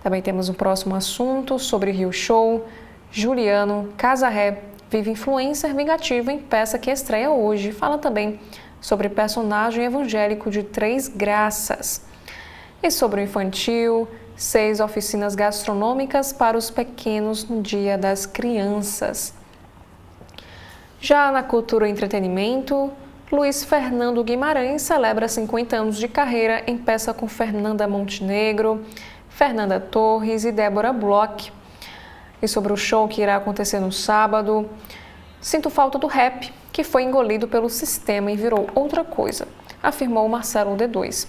Também temos um próximo assunto sobre Rio Show. Juliano Casarré vive influencer vingativa em peça que estreia hoje. Fala também sobre personagem evangélico de Três Graças. E sobre o infantil, 6 oficinas gastronômicas para os pequenos no Dia das Crianças. Já na cultura e entretenimento, Luiz Fernando Guimarães celebra 50 anos de carreira em peça com Fernanda Montenegro, Fernanda Torres e Débora Bloch. E sobre o show que irá acontecer no sábado, sinto falta do rap, que foi engolido pelo sistema e virou outra coisa, afirmou Marcelo D2.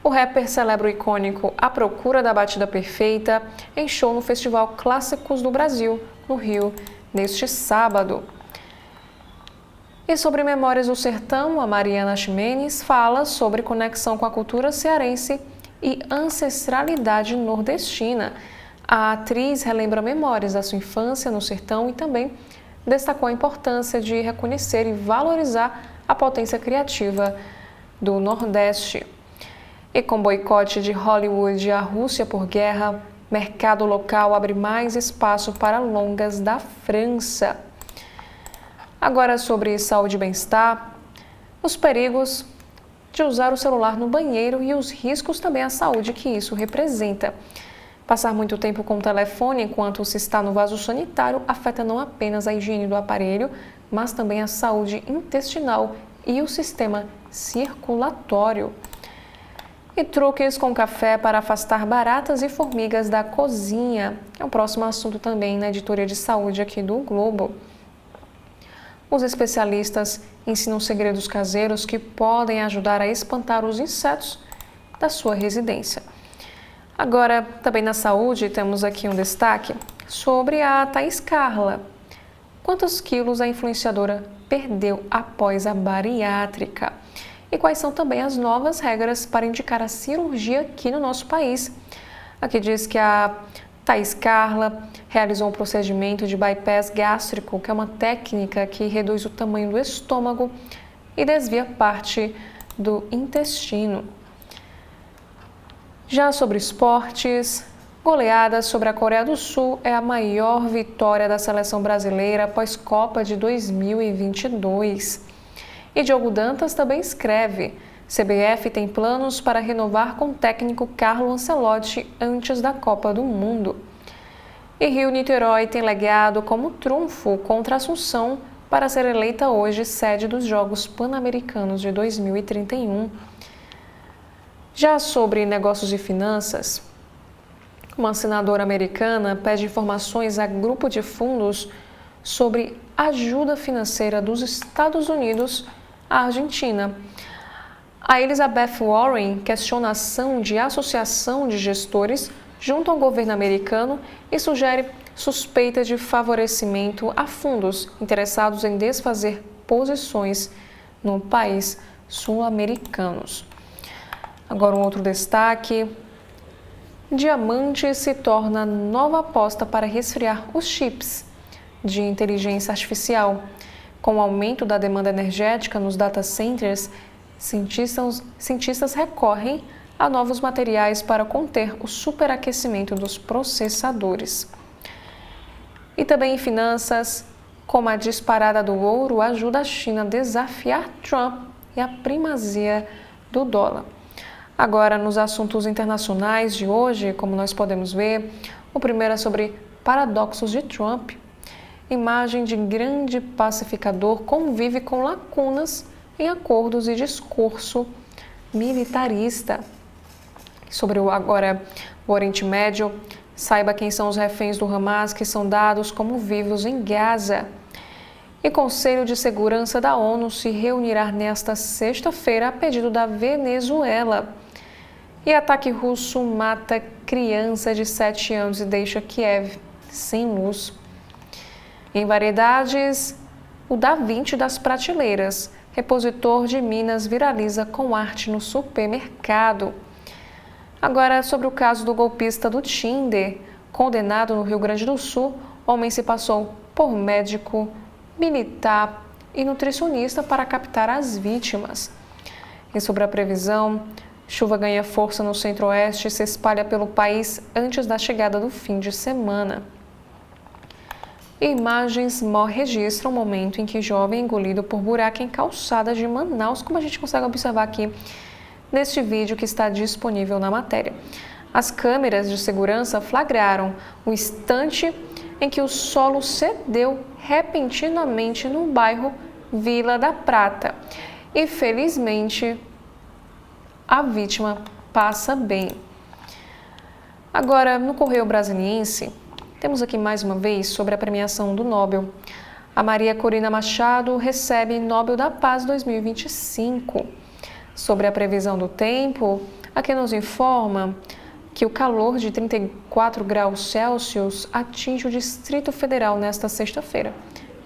O rapper celebra o icônico A Procura da Batida Perfeita em show no Festival Clássicos do Brasil, no Rio, neste sábado. E sobre Memórias do Sertão, a Mariana Ximenes fala sobre conexão com a cultura cearense e ancestralidade nordestina. A atriz relembra memórias da sua infância no sertão e também destacou a importância de reconhecer e valorizar a potência criativa do Nordeste. E com boicote de Hollywood à Rússia por guerra, mercado local abre mais espaço para longas da França. Agora sobre saúde e bem-estar, os perigos de usar o celular no banheiro e os riscos também à saúde que isso representa. Passar muito tempo com o telefone enquanto se está no vaso sanitário afeta não apenas a higiene do aparelho, mas também a saúde intestinal e o sistema circulatório. E truques com café para afastar baratas e formigas da cozinha. É o próximo assunto também na editoria de saúde aqui do Globo. Os especialistas ensinam segredos caseiros que podem ajudar a espantar os insetos da sua residência. Agora, também na saúde, temos aqui um destaque sobre a Thaís Carla. Quantos quilos a influenciadora perdeu após a bariátrica? E quais são também as novas regras para indicar a cirurgia aqui no nosso país? Aqui diz que a Thaís Carla realizou um procedimento de bypass gástrico, que é uma técnica que reduz o tamanho do estômago e desvia parte do intestino. Já sobre esportes, goleada sobre a Coreia do Sul é a maior vitória da seleção brasileira após Copa de 2022. E Diogo Dantas também escreve: CBF tem planos para renovar com o técnico Carlo Ancelotti antes da Copa do Mundo. E Rio-Niterói tem legado como trunfo contra Assunção para ser eleita hoje sede dos Jogos Pan-Americanos de 2031. Já sobre negócios e finanças, uma senadora americana pede informações a grupo de fundos sobre ajuda financeira dos Estados Unidos à Argentina. A Elizabeth Warren questiona a ação de associação de gestores junto ao governo americano e sugere suspeita de favorecimento a fundos interessados em desfazer posições no país sul-americanos. Agora um outro destaque: Diamante se torna nova aposta para resfriar os chips de inteligência artificial. Com o aumento da demanda energética nos data centers, cientistas recorrem a novos materiais para conter o superaquecimento dos processadores. E também em finanças, como a disparada do ouro ajuda a China a desafiar Trump e a primazia do dólar. Agora, nos assuntos internacionais de hoje, como nós podemos ver, o primeiro é sobre paradoxos de Trump. Imagem de grande pacificador convive com lacunas em acordos e discurso militarista. Sobre o Oriente Médio, saiba quem são os reféns do Hamas que são dados como vivos em Gaza. E Conselho de Segurança da ONU se reunirá nesta sexta-feira a pedido da Venezuela. E ataque russo mata criança de 7 anos e deixa Kiev sem luz. Em variedades, o Da Vinci das prateleiras, repositor de Minas, viraliza com arte no supermercado. Agora, sobre o caso do golpista do Tinder, condenado no Rio Grande do Sul, homem se passou por médico militar e nutricionista para captar as vítimas. E sobre a previsão, chuva ganha força no centro-oeste e se espalha pelo país antes da chegada do fim de semana. Imagens registram o momento em que jovem é engolido por buraco em calçada de Manaus, como a gente consegue observar aqui neste vídeo que está disponível na matéria. As câmeras de segurança flagraram o instante em que o solo cedeu repentinamente no bairro Vila da Prata. E felizmente a vítima passa bem. Agora, no Correio Brasiliense, temos aqui mais uma vez sobre a premiação do Nobel. A Maria Corina Machado recebe Nobel da Paz 2025. Sobre a previsão do tempo, aqui nos informa que o calor de 34 graus Celsius atinge o Distrito Federal nesta sexta-feira.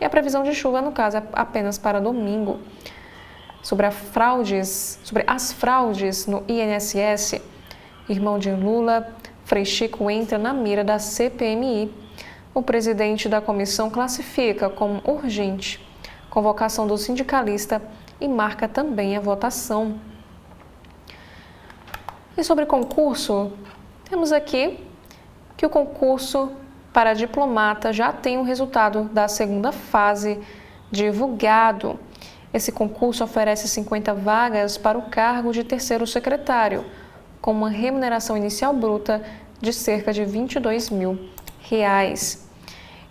E a previsão de chuva, no caso, é apenas para domingo. Sobre as fraudes no INSS, irmão de Lula, Frei Chico entra na mira da CPMI. O presidente da comissão classifica como urgente convocação do sindicalista e marca também a votação. E sobre concurso, temos aqui que o concurso para diplomata já tem o resultado da segunda fase divulgado. Esse concurso oferece 50 vagas para o cargo de terceiro secretário, com uma remuneração inicial bruta de cerca de R$22 mil.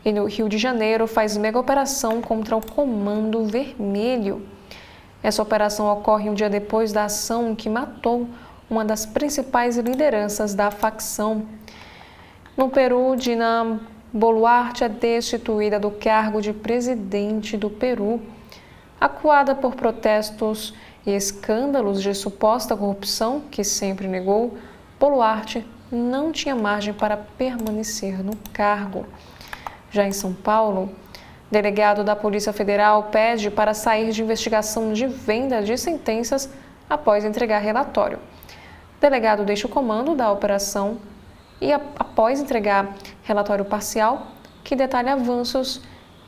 E no Rio de Janeiro faz mega operação contra o Comando Vermelho. Essa operação ocorre um dia depois da ação que matou uma das principais lideranças da facção. No Peru, Dina Boluarte é destituída do cargo de presidente do Peru. Acuada por protestos e escândalos de suposta corrupção, que sempre negou, Boluarte não tinha margem para permanecer no cargo. Já em São Paulo, delegado da Polícia Federal pede para sair de investigação de venda de sentenças após entregar relatório. O delegado deixa o comando da operação e, após entregar relatório parcial, que detalha avanços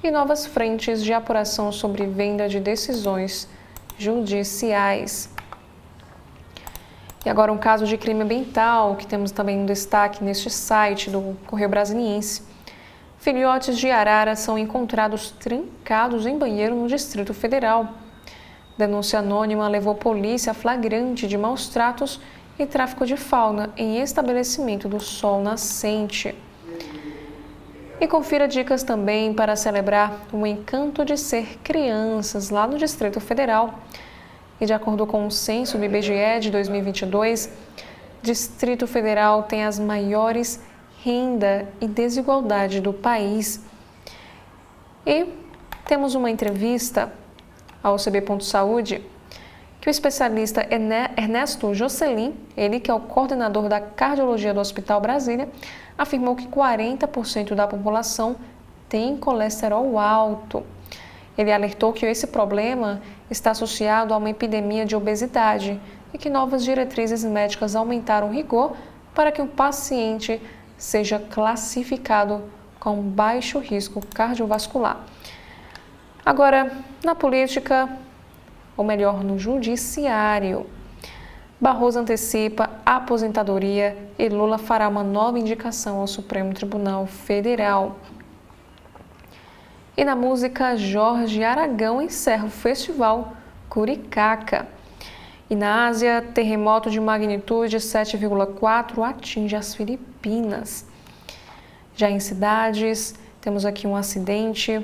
e novas frentes de apuração sobre venda de decisões judiciais. E agora um caso de crime ambiental, que temos também um destaque neste site do Correio Brasiliense. Filhotes de arara são encontrados trancados em banheiro no Distrito Federal. Denúncia anônima levou polícia a flagrante de maus tratos e tráfico de fauna em estabelecimento do Sol Nascente. E confira dicas também para celebrar o encanto de ser crianças lá no Distrito Federal. E de acordo com o censo do IBGE de 2022, Distrito Federal tem as maiores renda e desigualdade do país. E temos uma entrevista ao CB.Saúde que o especialista Ernesto Jocelyn, ele que é o coordenador da cardiologia do Hospital Brasília, afirmou que 40% da população tem colesterol alto. Ele alertou que esse problema está associado a uma epidemia de obesidade e que novas diretrizes médicas aumentaram o rigor para que o paciente seja classificado com baixo risco cardiovascular. Agora, na política, ou melhor, no judiciário, Barroso antecipa a aposentadoria e Lula fará uma nova indicação ao Supremo Tribunal Federal. E na música, Jorge Aragão encerra o festival Curicaca. E na Ásia, terremoto de magnitude 7,4 atinge as Filipinas. Já em cidades, temos aqui um acidente.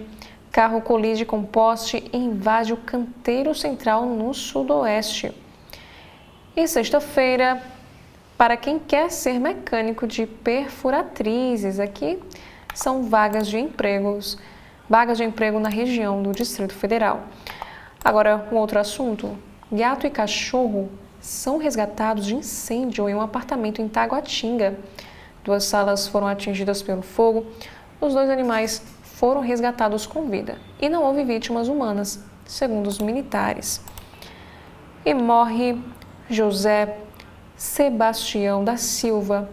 Carro colide com poste e invade o canteiro central no sudoeste. E sexta-feira, para quem quer ser mecânico de perfuratrizes, aqui são vagas de emprego na região do Distrito Federal. Agora, um outro assunto. Gato e cachorro são resgatados de incêndio em um apartamento em Taguatinga. 2 salas foram atingidas pelo fogo. Os 2 animais foram resgatados com vida e não houve vítimas humanas, segundo os militares. E morre José Sebastião da Silva,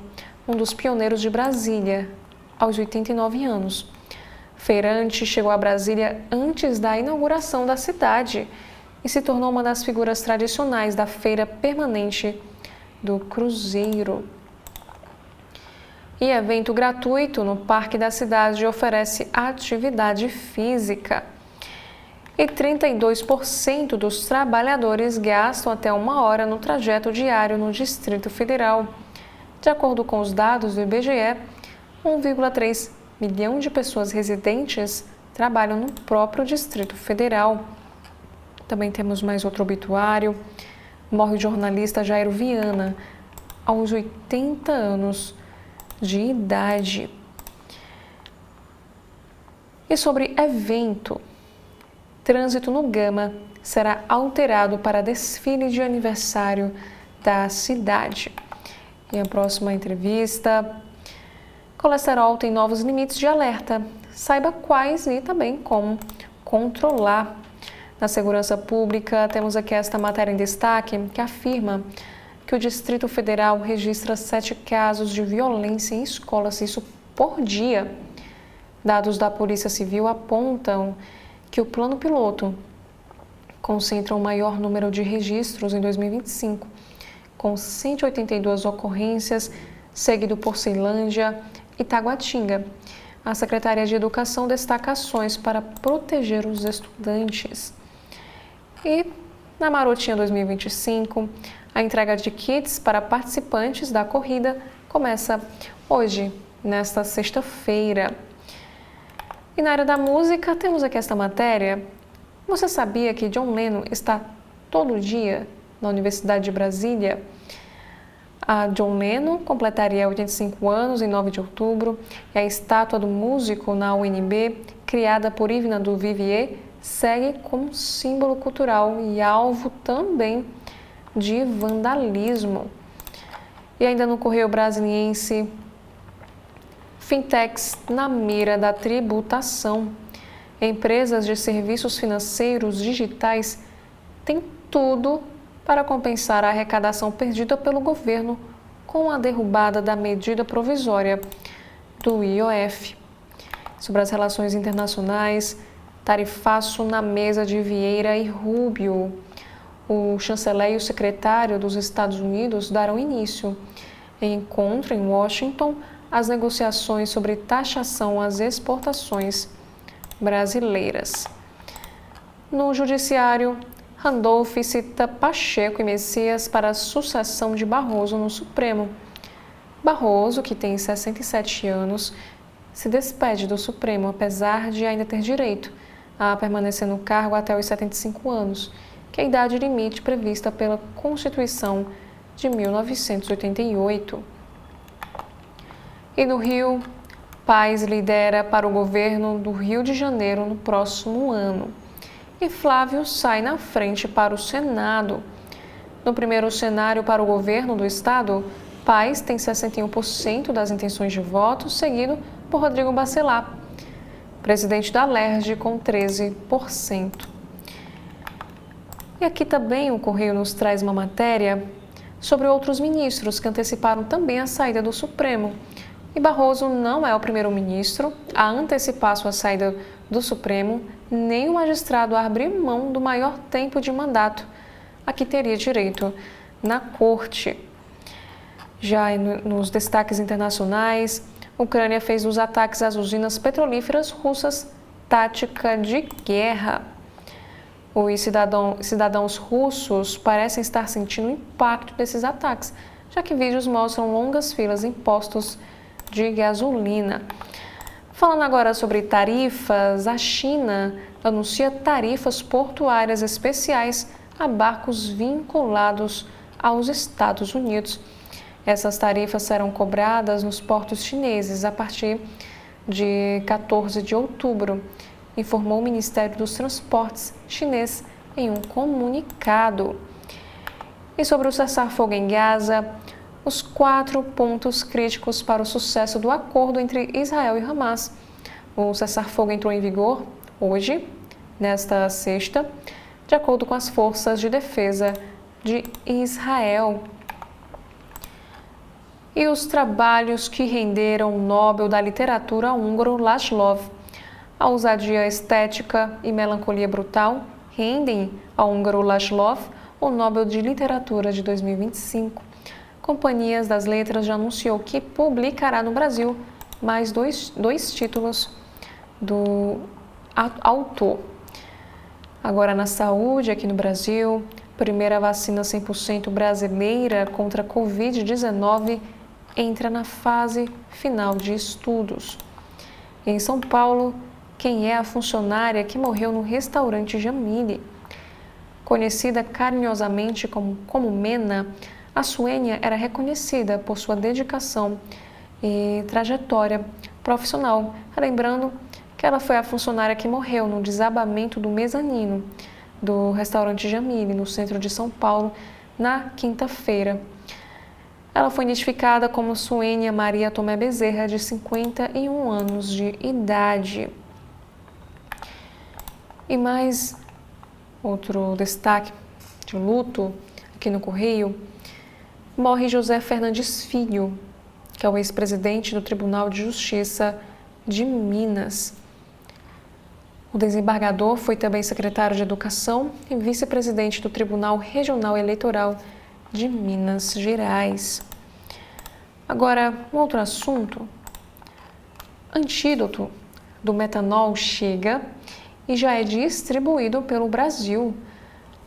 um dos pioneiros de Brasília, aos 89 anos. feirante chegou a Brasília antes da inauguração da cidade e se tornou uma das figuras tradicionais da feira permanente do Cruzeiro. E evento gratuito no Parque da Cidade oferece atividade física. E 32% dos trabalhadores gastam até 1 hora no trajeto diário no Distrito Federal. De acordo com os dados do IBGE, 1,3 milhão de pessoas residentes trabalham no próprio Distrito Federal. Também temos mais outro obituário. Morre o jornalista Jairo Viana, aos 80 anos de idade. E sobre evento, trânsito no Gama será alterado para desfile de aniversário da cidade. E a próxima entrevista, colesterol tem novos limites de alerta. Saiba quais e também como controlar. Na segurança pública, temos aqui esta matéria em destaque que afirma que o Distrito Federal registra 7 casos de violência em escolas, isso por dia. Dados da Polícia Civil apontam que o plano piloto concentra o maior número de registros em 2025, com 182 ocorrências, seguido por Ceilândia e Taguatinga. A Secretaria de Educação destaca ações para proteger os estudantes. E na Marotinha 2025, a entrega de kits para participantes da corrida começa hoje, nesta sexta-feira. E na área da música, temos aqui esta matéria. Você sabia que John Lennon está todo dia na Universidade de Brasília? A John Lennon completaria 85 anos em 9 de outubro e a estátua do músico na UNB, criada por Ivna do Vivier, segue como símbolo cultural e alvo também de vandalismo. E ainda no Correio Brasiliense, fintechs na mira da tributação. Empresas de serviços financeiros digitais têm tudo para compensar a arrecadação perdida pelo governo com a derrubada da medida provisória do IOF. Sobre as relações internacionais, tarifaço na mesa de Vieira e Rubio. O chanceler e o secretário dos Estados Unidos darão início em encontro em Washington às negociações sobre taxação às exportações brasileiras. No Judiciário, Randolph cita Pacheco e Messias para a sucessão de Barroso no Supremo. Barroso, que tem 67 anos, se despede do Supremo, apesar de ainda ter direito a permanecer no cargo até os 75 anos, que é a idade limite prevista pela Constituição de 1988. E no Rio, Paes lidera para o governo do Rio de Janeiro no próximo ano. E Flávio sai na frente para o Senado. No primeiro cenário para o governo do estado, Paes tem 61% das intenções de voto, seguido por Rodrigo Bacelar, presidente da LERJ, com 13%. E aqui também o Correio nos traz uma matéria sobre outros ministros que anteciparam também a saída do Supremo. E Barroso não é o primeiro-ministro a antecipar sua saída do Supremo, nem o magistrado a abrir mão do maior tempo de mandato a que teria direito na Corte. Já nos destaques internacionais, a Ucrânia fez dos ataques às usinas petrolíferas russas tática de guerra. Os cidadãos russos parecem estar sentindo o impacto desses ataques, já que vídeos mostram longas filas em postos de gasolina. Falando agora sobre tarifas, a China anuncia tarifas portuárias especiais a barcos vinculados aos Estados Unidos. Essas tarifas serão cobradas nos portos chineses a partir de 14 de outubro, informou o Ministério dos Transportes chinês em um comunicado. E sobre o cessar-fogo em Gaza, os 4 pontos críticos para o sucesso do acordo entre Israel e Hamas. O cessar-fogo entrou em vigor hoje, nesta sexta, de acordo com as forças de defesa de Israel. E os trabalhos que renderam o Nobel da Literatura húngaro László. A ousadia estética e melancolia brutal rendem ao húngaro László o Nobel de Literatura de 2025. Companhias das Letras já anunciou que publicará no Brasil mais dois títulos do autor. Agora, na saúde, aqui no Brasil, primeira vacina 100% brasileira contra a Covid-19 entra na fase final de estudos. Em São Paulo, quem é a funcionária que morreu no restaurante Jamile? Conhecida carinhosamente como Mena, a Suênia era reconhecida por sua dedicação e trajetória profissional, lembrando que ela foi a funcionária que morreu no desabamento do mezanino do restaurante Jamile, no centro de São Paulo, na quinta-feira. Ela foi identificada como Suênia Maria Tomé Bezerra, de 51 anos de idade. E mais outro destaque de luto aqui no Correio: morre José Fernandes Filho, que é o ex-presidente do Tribunal de Justiça de Minas. O desembargador foi também secretário de Educação e vice-presidente do Tribunal Regional Eleitoral de Minas Gerais. Agora, um outro assunto: antídoto do metanol chega e já é distribuído pelo Brasil.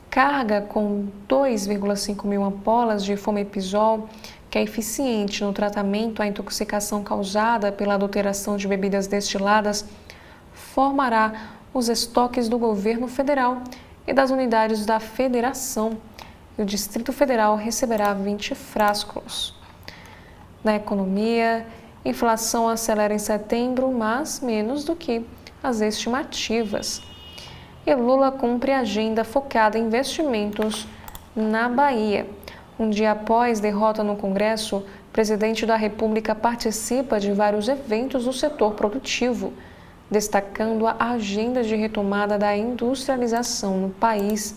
Carga com 2,5 mil ampolas de fomepizol, que é eficiente no tratamento à intoxicação causada pela adulteração de bebidas destiladas, formará os estoques do governo federal e das unidades da federação. E o Distrito Federal receberá 20 frascos. Na economia, inflação acelera em setembro, mas menos do que as estimativas. E Lula cumpre agenda focada em investimentos na Bahia. Um dia após derrota no Congresso, o presidente da República participa de vários eventos do setor produtivo, destacando a agenda de retomada da industrialização no país.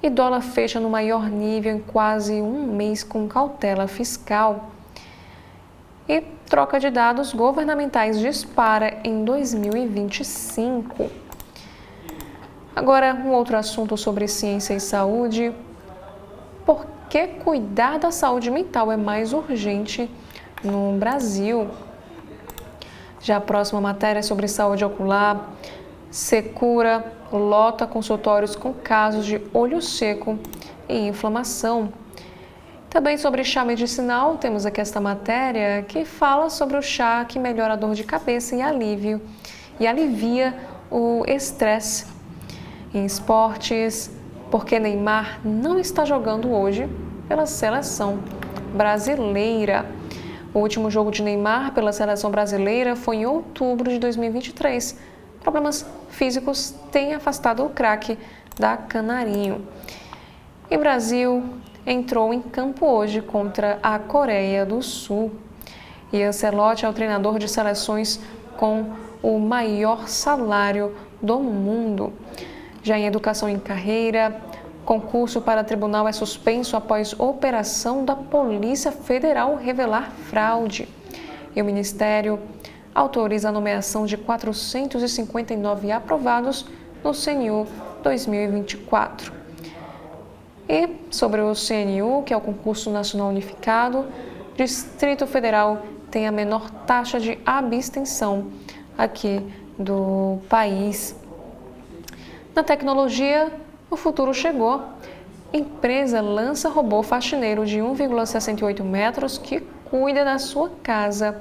E dólar fecha no maior nível em quase um mês com cautela fiscal. E troca de dados governamentais dispara em 2025. Agora, um outro assunto sobre ciência e saúde. Por que cuidar da saúde mental é mais urgente no Brasil? Já a próxima matéria é sobre saúde ocular. Secura lota consultórios com casos de olho seco e inflamação. Também sobre chá medicinal, temos aqui esta matéria que fala sobre o chá que melhora a dor de cabeça e alivia o estresse. Em esportes, porque Neymar não está jogando hoje pela seleção brasileira. O último jogo de Neymar pela seleção brasileira foi em outubro de 2023. Problemas físicos têm afastado o craque da Canarinho. E o Brasil entrou em campo hoje contra a Coreia do Sul. E Ancelotti é o treinador de seleções com o maior salário do mundo. Já em educação em carreira, concurso para tribunal é suspenso após operação da Polícia Federal revelar fraude. E o Ministério autoriza a nomeação de 459 aprovados no CNU 2024. E sobre o CNU, que é o Concurso Nacional Unificado, Distrito Federal tem a menor taxa de abstenção aqui do país. Na tecnologia, o futuro chegou. Empresa lança robô faxineiro de 1,68 metros que cuida da sua casa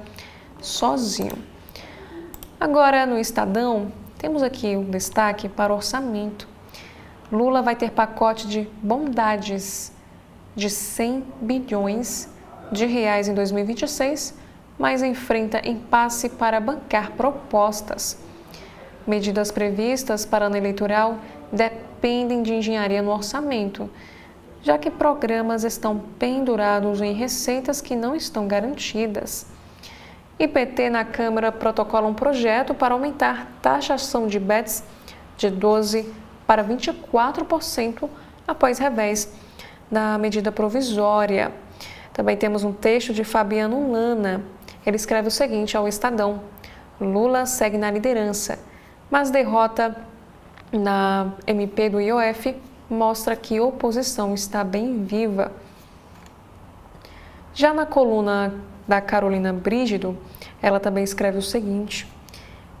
sozinho. Agora, no Estadão, temos aqui um destaque para o orçamento. Lula vai ter pacote de bondades de 100 bilhões de reais em 2026, mas enfrenta impasse para bancar propostas. Medidas previstas para ano eleitoral dependem de engenharia no orçamento, já que programas estão pendurados em receitas que não estão garantidas. E PT na Câmara protocola um projeto para aumentar taxação de bets de 12% para 24% após revés da medida provisória. Também temos um texto de Fabiano Lana. Ele escreve o seguinte ao Estadão: Lula segue na liderança, mas derrota na MP do IOF mostra que a oposição está bem viva. Já na coluna da Carolina Brígido, ela também escreve o seguinte: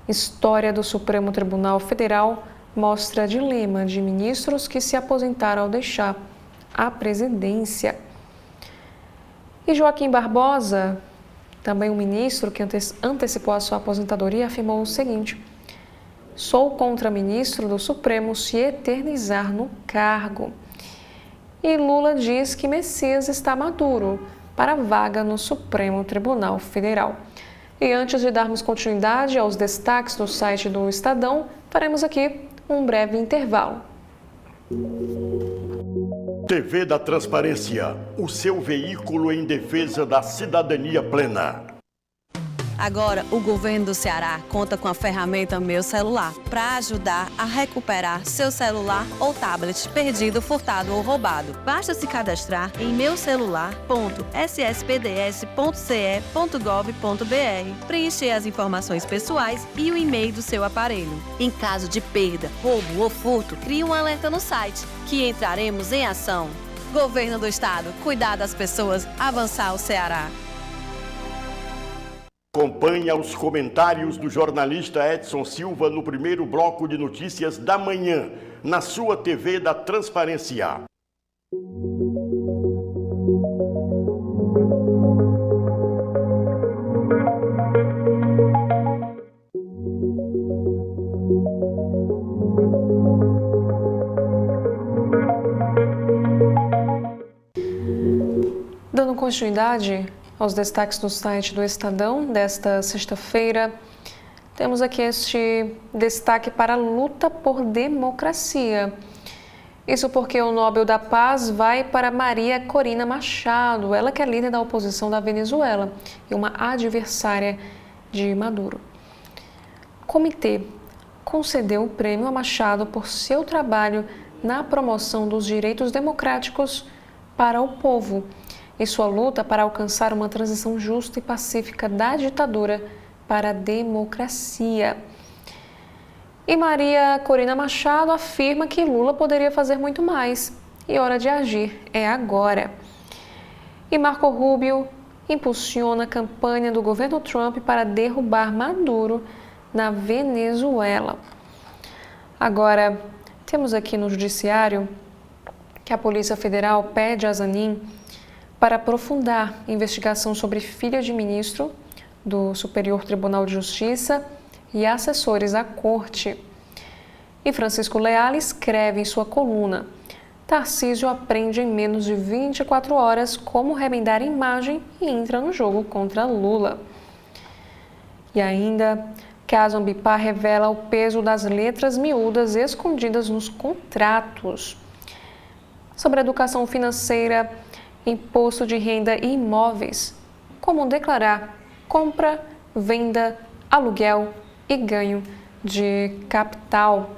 História do Supremo Tribunal Federal mostra dilema de ministros que se aposentaram ao deixar a presidência. E Joaquim Barbosa, também um ministro que antecipou a sua aposentadoria, afirmou o seguinte: sou contra ministro do Supremo se eternizar no cargo. E Lula diz que Messias está maduro para a vaga no Supremo Tribunal Federal. E antes de darmos continuidade aos destaques do site do Estadão, faremos aqui um breve intervalo. TV da Transparência, o seu veículo em defesa da cidadania plena. Agora, o governo do Ceará conta com a ferramenta Meu Celular para ajudar a recuperar seu celular ou tablet perdido, furtado ou roubado. Basta se cadastrar em meucelular.sspds.ce.gov.br, preencher as informações pessoais e o e-mail do seu aparelho. Em caso de perda, roubo ou furto, crie um alerta no site, que entraremos em ação. Governo do Estado, cuidar das pessoas, avançar o Ceará. Acompanhe os comentários do jornalista Edson Silva no primeiro bloco de notícias da manhã, na sua TV da Transparência. Dando continuidade aos destaques do site do Estadão desta sexta-feira, temos aqui este destaque para a luta por democracia. Isso porque o Nobel da Paz vai para Maria Corina Machado, ela que é líder da oposição da Venezuela e uma adversária de Maduro. O comitê concedeu o prêmio a Machado por seu trabalho na promoção dos direitos democráticos para o povo e sua luta para alcançar uma transição justa e pacífica da ditadura para a democracia. E Maria Corina Machado afirma que Lula poderia fazer muito mais e hora de agir é agora. E Marco Rubio impulsiona a campanha do governo Trump para derrubar Maduro na Venezuela. Agora, temos aqui no Judiciário que a Polícia Federal pede a Zanin para aprofundar a investigação sobre filha de ministro do Superior Tribunal de Justiça e assessores à corte. E Francisco Leal escreve em sua coluna: Tarcísio aprende em menos de 24 horas como remendar imagem e entra no jogo contra Lula. E ainda, caso Ambipar revela o peso das letras miúdas escondidas nos contratos. Sobre educação financeira, imposto de renda e imóveis, como declarar compra, venda, aluguel e ganho de capital.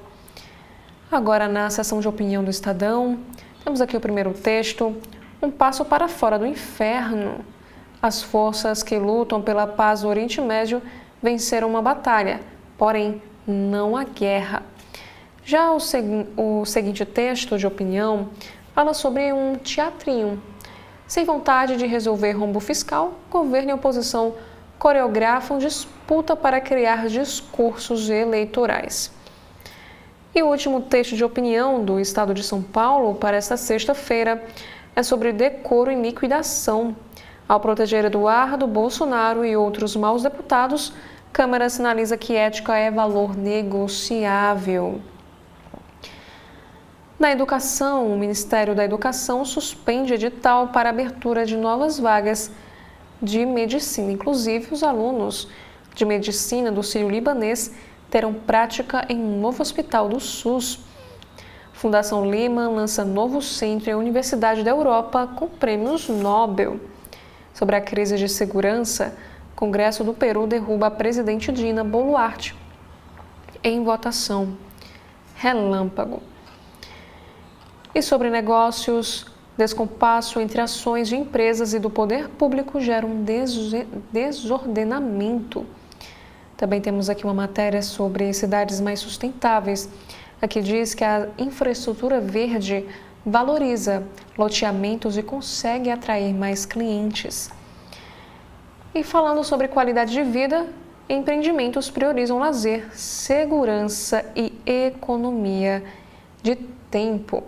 Agora, na seção de opinião do Estadão, temos aqui o primeiro texto: um passo para fora do inferno. As forças que lutam pela paz no Oriente Médio venceram uma batalha, porém não a guerra. Já o seguinte texto de opinião fala sobre um teatrinho. Sem vontade de resolver rombo fiscal, governo e oposição coreografam disputa para criar discursos eleitorais. E o último texto de opinião do Estado de São Paulo para esta sexta-feira é sobre decoro em liquidação. Ao proteger Eduardo, Bolsonaro e outros maus deputados, Câmara sinaliza que ética é valor negociável. Na educação, o Ministério da Educação suspende edital para abertura de novas vagas de medicina. Inclusive, os alunos de medicina do Sírio-Libanês terão prática em um novo hospital do SUS. Fundação Lehman lança novo centro em Universidade da Europa com prêmios Nobel. Sobre a crise de segurança, Congresso do Peru derruba a presidente Dina Boluarte em votação relâmpago. E sobre negócios, descompasso entre ações de empresas e do poder público gera um desordenamento. Também temos aqui uma matéria sobre cidades mais sustentáveis. Aqui diz que a infraestrutura verde valoriza loteamentos e consegue atrair mais clientes. E falando sobre qualidade de vida, empreendimentos priorizam lazer, segurança e economia de tempo.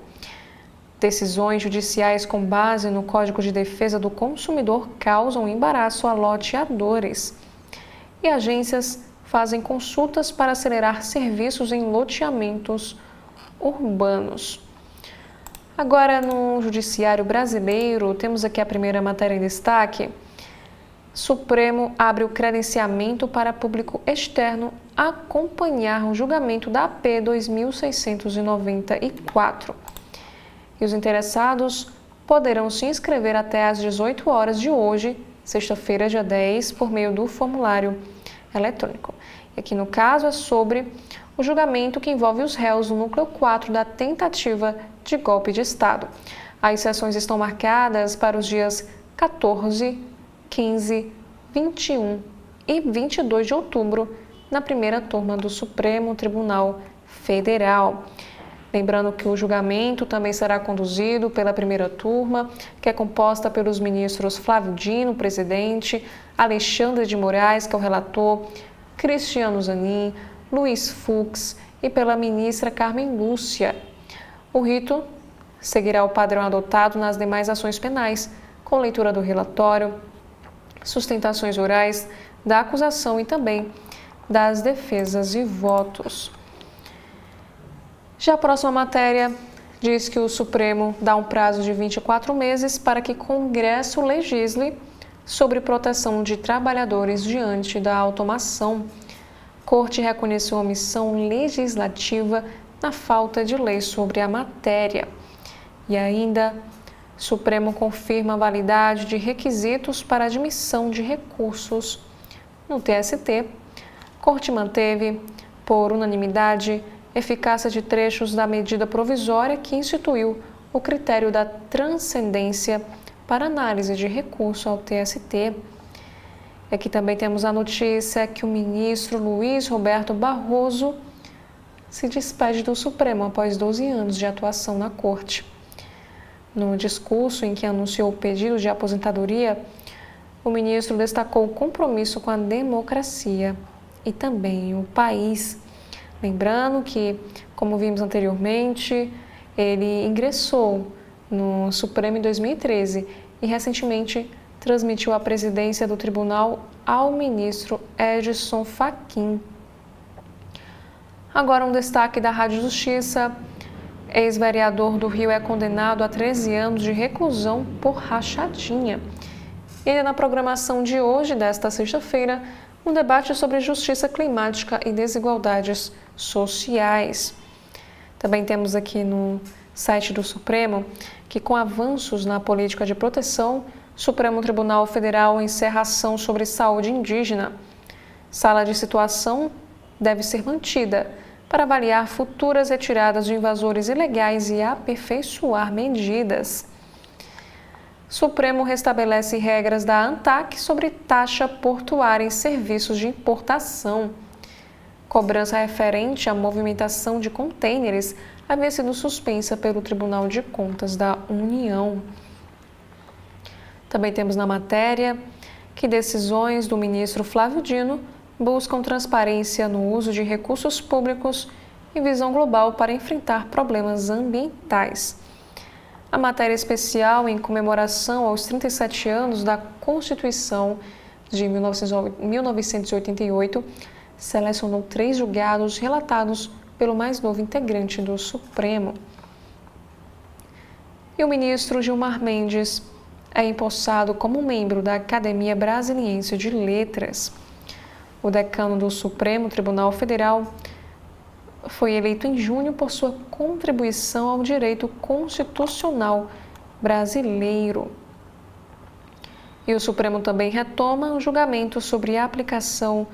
Decisões judiciais com base no Código de Defesa do Consumidor causam embaraço a loteadores. E agências fazem consultas para acelerar serviços em loteamentos urbanos. Agora, no Judiciário Brasileiro, temos aqui a primeira matéria em destaque. Supremo abre o credenciamento para público externo acompanhar o julgamento da AP 2694. E os interessados poderão se inscrever até às 18 horas de hoje, sexta-feira, dia 10, por meio do formulário eletrônico. E aqui no caso é sobre o julgamento que envolve os réus no núcleo 4 da tentativa de golpe de Estado. As sessões estão marcadas para os dias 14, 15, 21 e 22 de outubro, na primeira turma do Supremo Tribunal Federal. Lembrando que o julgamento também será conduzido pela primeira turma, que é composta pelos ministros Flávio Dino, presidente, Alexandre de Moraes, que é o relator, Cristiano Zanin, Luiz Fux e pela ministra Carmen Lúcia. O rito seguirá o padrão adotado nas demais ações penais, com leitura do relatório, sustentações orais da acusação e também das defesas e votos. Já a próxima matéria diz que o Supremo dá um prazo de 24 meses para que o Congresso legisle sobre proteção de trabalhadores diante da automação. Corte reconheceu omissão legislativa na falta de lei sobre a matéria. E ainda, Supremo confirma a validade de requisitos para admissão de recursos. No TST, Corte manteve, por unanimidade, eficácia de trechos da medida provisória que instituiu o critério da transcendência para análise de recurso ao TST. Aqui também temos a notícia que o ministro Luiz Roberto Barroso se despede do Supremo após 12 anos de atuação na Corte. No discurso em que anunciou o pedido de aposentadoria, o ministro destacou o compromisso com a democracia e também o país. Lembrando que, como vimos anteriormente, ele ingressou no Supremo em 2013 e recentemente transmitiu a presidência do tribunal ao ministro Edson Fachin. Agora um destaque da Rádio Justiça. Ex-vereador do Rio é condenado a 13 anos de reclusão por rachadinha. E na programação de hoje, desta sexta-feira, um debate sobre justiça climática e desigualdades sociais. Também temos aqui no site do Supremo que, com avanços na política de proteção, o Supremo Tribunal Federal encerra ação sobre saúde indígena. Sala de situação deve ser mantida para avaliar futuras retiradas de invasores ilegais e aperfeiçoar medidas. Supremo restabelece regras da ANTAQ sobre taxa portuária em serviços de importação. Cobrança referente à movimentação de contêineres havia sido suspensa pelo Tribunal de Contas da União. Também temos na matéria que decisões do ministro Flávio Dino buscam transparência no uso de recursos públicos e visão global para enfrentar problemas ambientais. A matéria especial em comemoração aos 37 anos da Constituição de 1988 selecionou 3 julgados relatados pelo mais novo integrante do Supremo. E o ministro Gilmar Mendes é empossado como membro da Academia Brasiliense de Letras. O decano do Supremo Tribunal Federal foi eleito em junho por sua contribuição ao direito constitucional brasileiro. E o Supremo também retoma o julgamento sobre a aplicação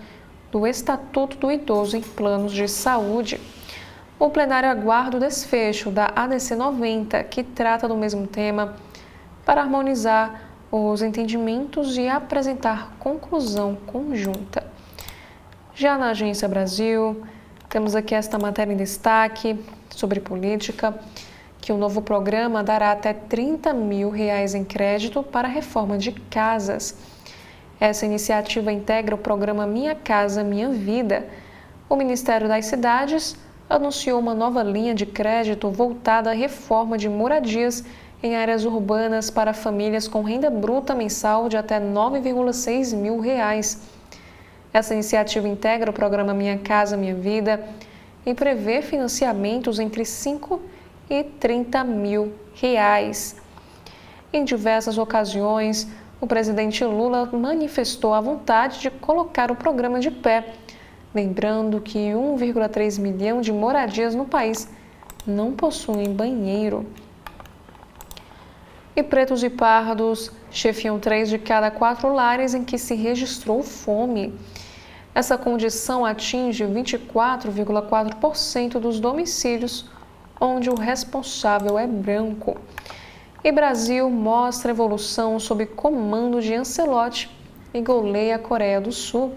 do Estatuto do Idoso em planos de saúde. O plenário aguarda o desfecho da ADC 90, que trata do mesmo tema, para harmonizar os entendimentos e apresentar conclusão conjunta. Já na Agência Brasil, temos aqui esta matéria em destaque sobre política, que o novo programa dará até R$30 mil em crédito para a reforma de casas. Essa iniciativa integra o programa Minha Casa Minha Vida. O Ministério das Cidades anunciou uma nova linha de crédito voltada à reforma de moradias em áreas urbanas para famílias com renda bruta mensal de até R$9,6 mil. Essa iniciativa integra o programa Minha Casa Minha Vida e prevê financiamentos entre R$5 e R$30 mil. Em diversas ocasiões, o presidente Lula manifestou a vontade de colocar o programa de pé, lembrando que 1,3 milhão de moradias no país não possuem banheiro. E pretos e pardos chefiam 3 de cada 4 lares em que se registrou fome. Essa condição atinge 24,4% dos domicílios onde o responsável é branco. E Brasil mostra evolução sob comando de Ancelotti e goleia a Coreia do Sul.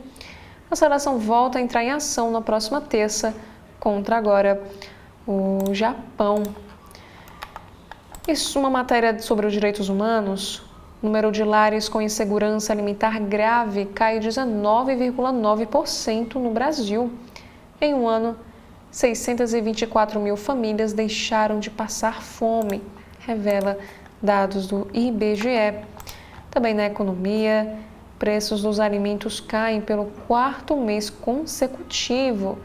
A seleção volta a entrar em ação na próxima terça contra agora o Japão. Isso, uma matéria sobre os direitos humanos. O número de lares com insegurança alimentar grave cai 19,9% no Brasil. Em um ano, 624 mil famílias deixaram de passar fome, revela dados do IBGE. Também na economia, preços dos alimentos caem pelo 4º mês consecutivo.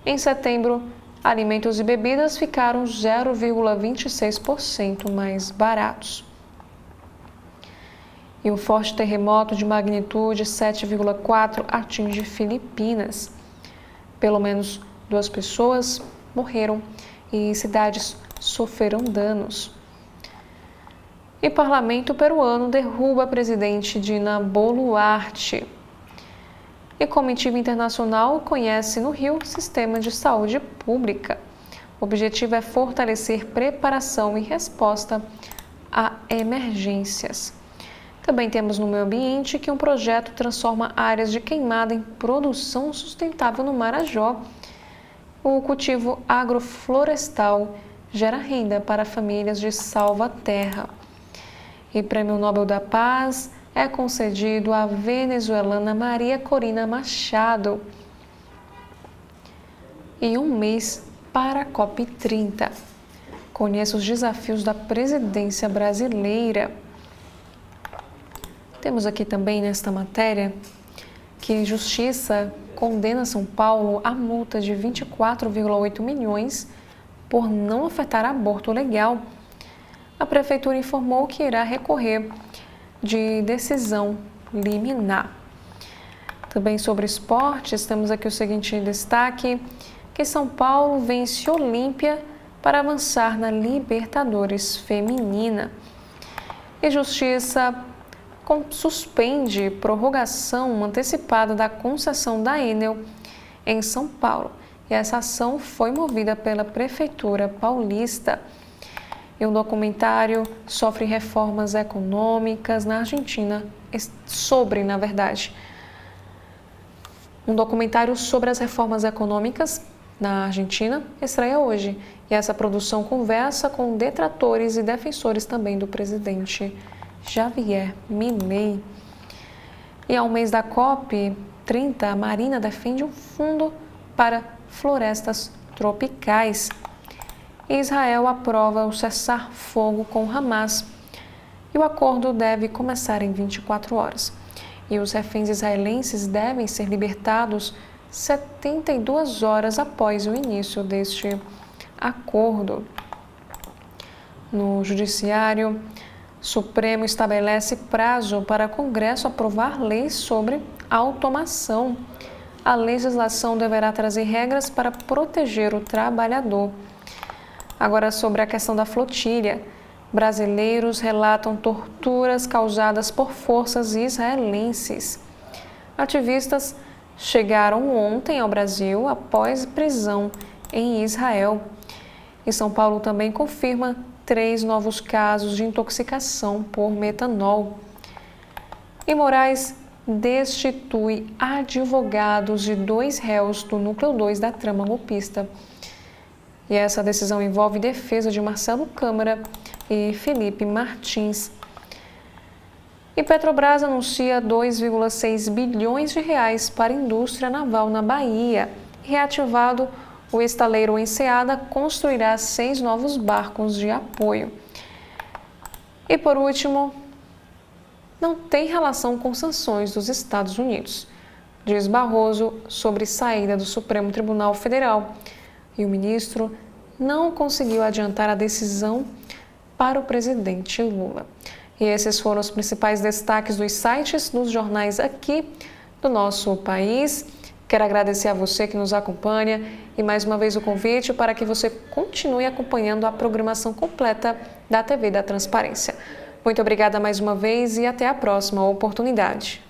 Em setembro, alimentos e bebidas ficaram 0,26% mais baratos. E um forte terremoto de magnitude 7,4 atinge Filipinas. Pelo menos 2 pessoas morreram e cidades sofreram danos. E parlamento peruano derruba presidente Dina Boluarte. E comitiva internacional conhece no Rio sistema de saúde pública. O objetivo é fortalecer preparação e resposta a emergências. Também temos no meio ambiente que um projeto transforma áreas de queimada em produção sustentável no Marajó. O cultivo agroflorestal gera renda para famílias de Salvaterra. E Prêmio Nobel da Paz é concedido à venezuelana Maria Corina Machado. E um mês para a COP30. Conheça os desafios da presidência brasileira. Temos aqui também nesta matéria que Justiça condena São Paulo a multa de 24,8 milhões por não afetar aborto legal. A Prefeitura informou que irá recorrer de decisão liminar. Também sobre esportes, temos aqui o seguinte destaque, que São Paulo vence Olímpia para avançar na Libertadores Feminina. E Justiça suspende prorrogação antecipada da concessão da Enel em São Paulo. E essa ação foi movida pela Prefeitura Paulista. E um documentário sofre reformas econômicas na Argentina, um documentário sobre as reformas econômicas na Argentina estreia hoje. E essa produção conversa com detratores e defensores também do presidente Javier Milei. E ao mês da COP30, a Marina defende um fundo para florestas tropicais. Israel aprova o cessar-fogo com Hamas e o acordo deve começar em 24 horas. E os reféns israelenses devem ser libertados 72 horas após o início deste acordo. No Judiciário, Supremo estabelece prazo para Congresso aprovar leis sobre automação. A legislação deverá trazer regras para proteger o trabalhador. Agora, sobre a questão da flotilha. Brasileiros relatam torturas causadas por forças israelenses. Ativistas chegaram ontem ao Brasil após prisão em Israel. E São Paulo também confirma 3 novos casos de intoxicação por metanol. E Moraes destitui advogados de 2 réus do núcleo 2 da trama golpista. E essa decisão envolve defesa de Marcelo Câmara e Felipe Martins. E Petrobras anuncia 2,6 bilhões de reais para a indústria naval na Bahia. Reativado, o estaleiro Enseada construirá 6 novos barcos de apoio. E por último, não tem relação com sanções dos Estados Unidos, diz Barroso sobre saída do Supremo Tribunal Federal. E o ministro não conseguiu adiantar a decisão para o presidente Lula. E esses foram os principais destaques dos sites, dos jornais aqui do nosso país. Quero agradecer a você que nos acompanha e mais uma vez o convite para que você continue acompanhando a programação completa da TV da Transparência. Muito obrigada mais uma vez e até a próxima oportunidade.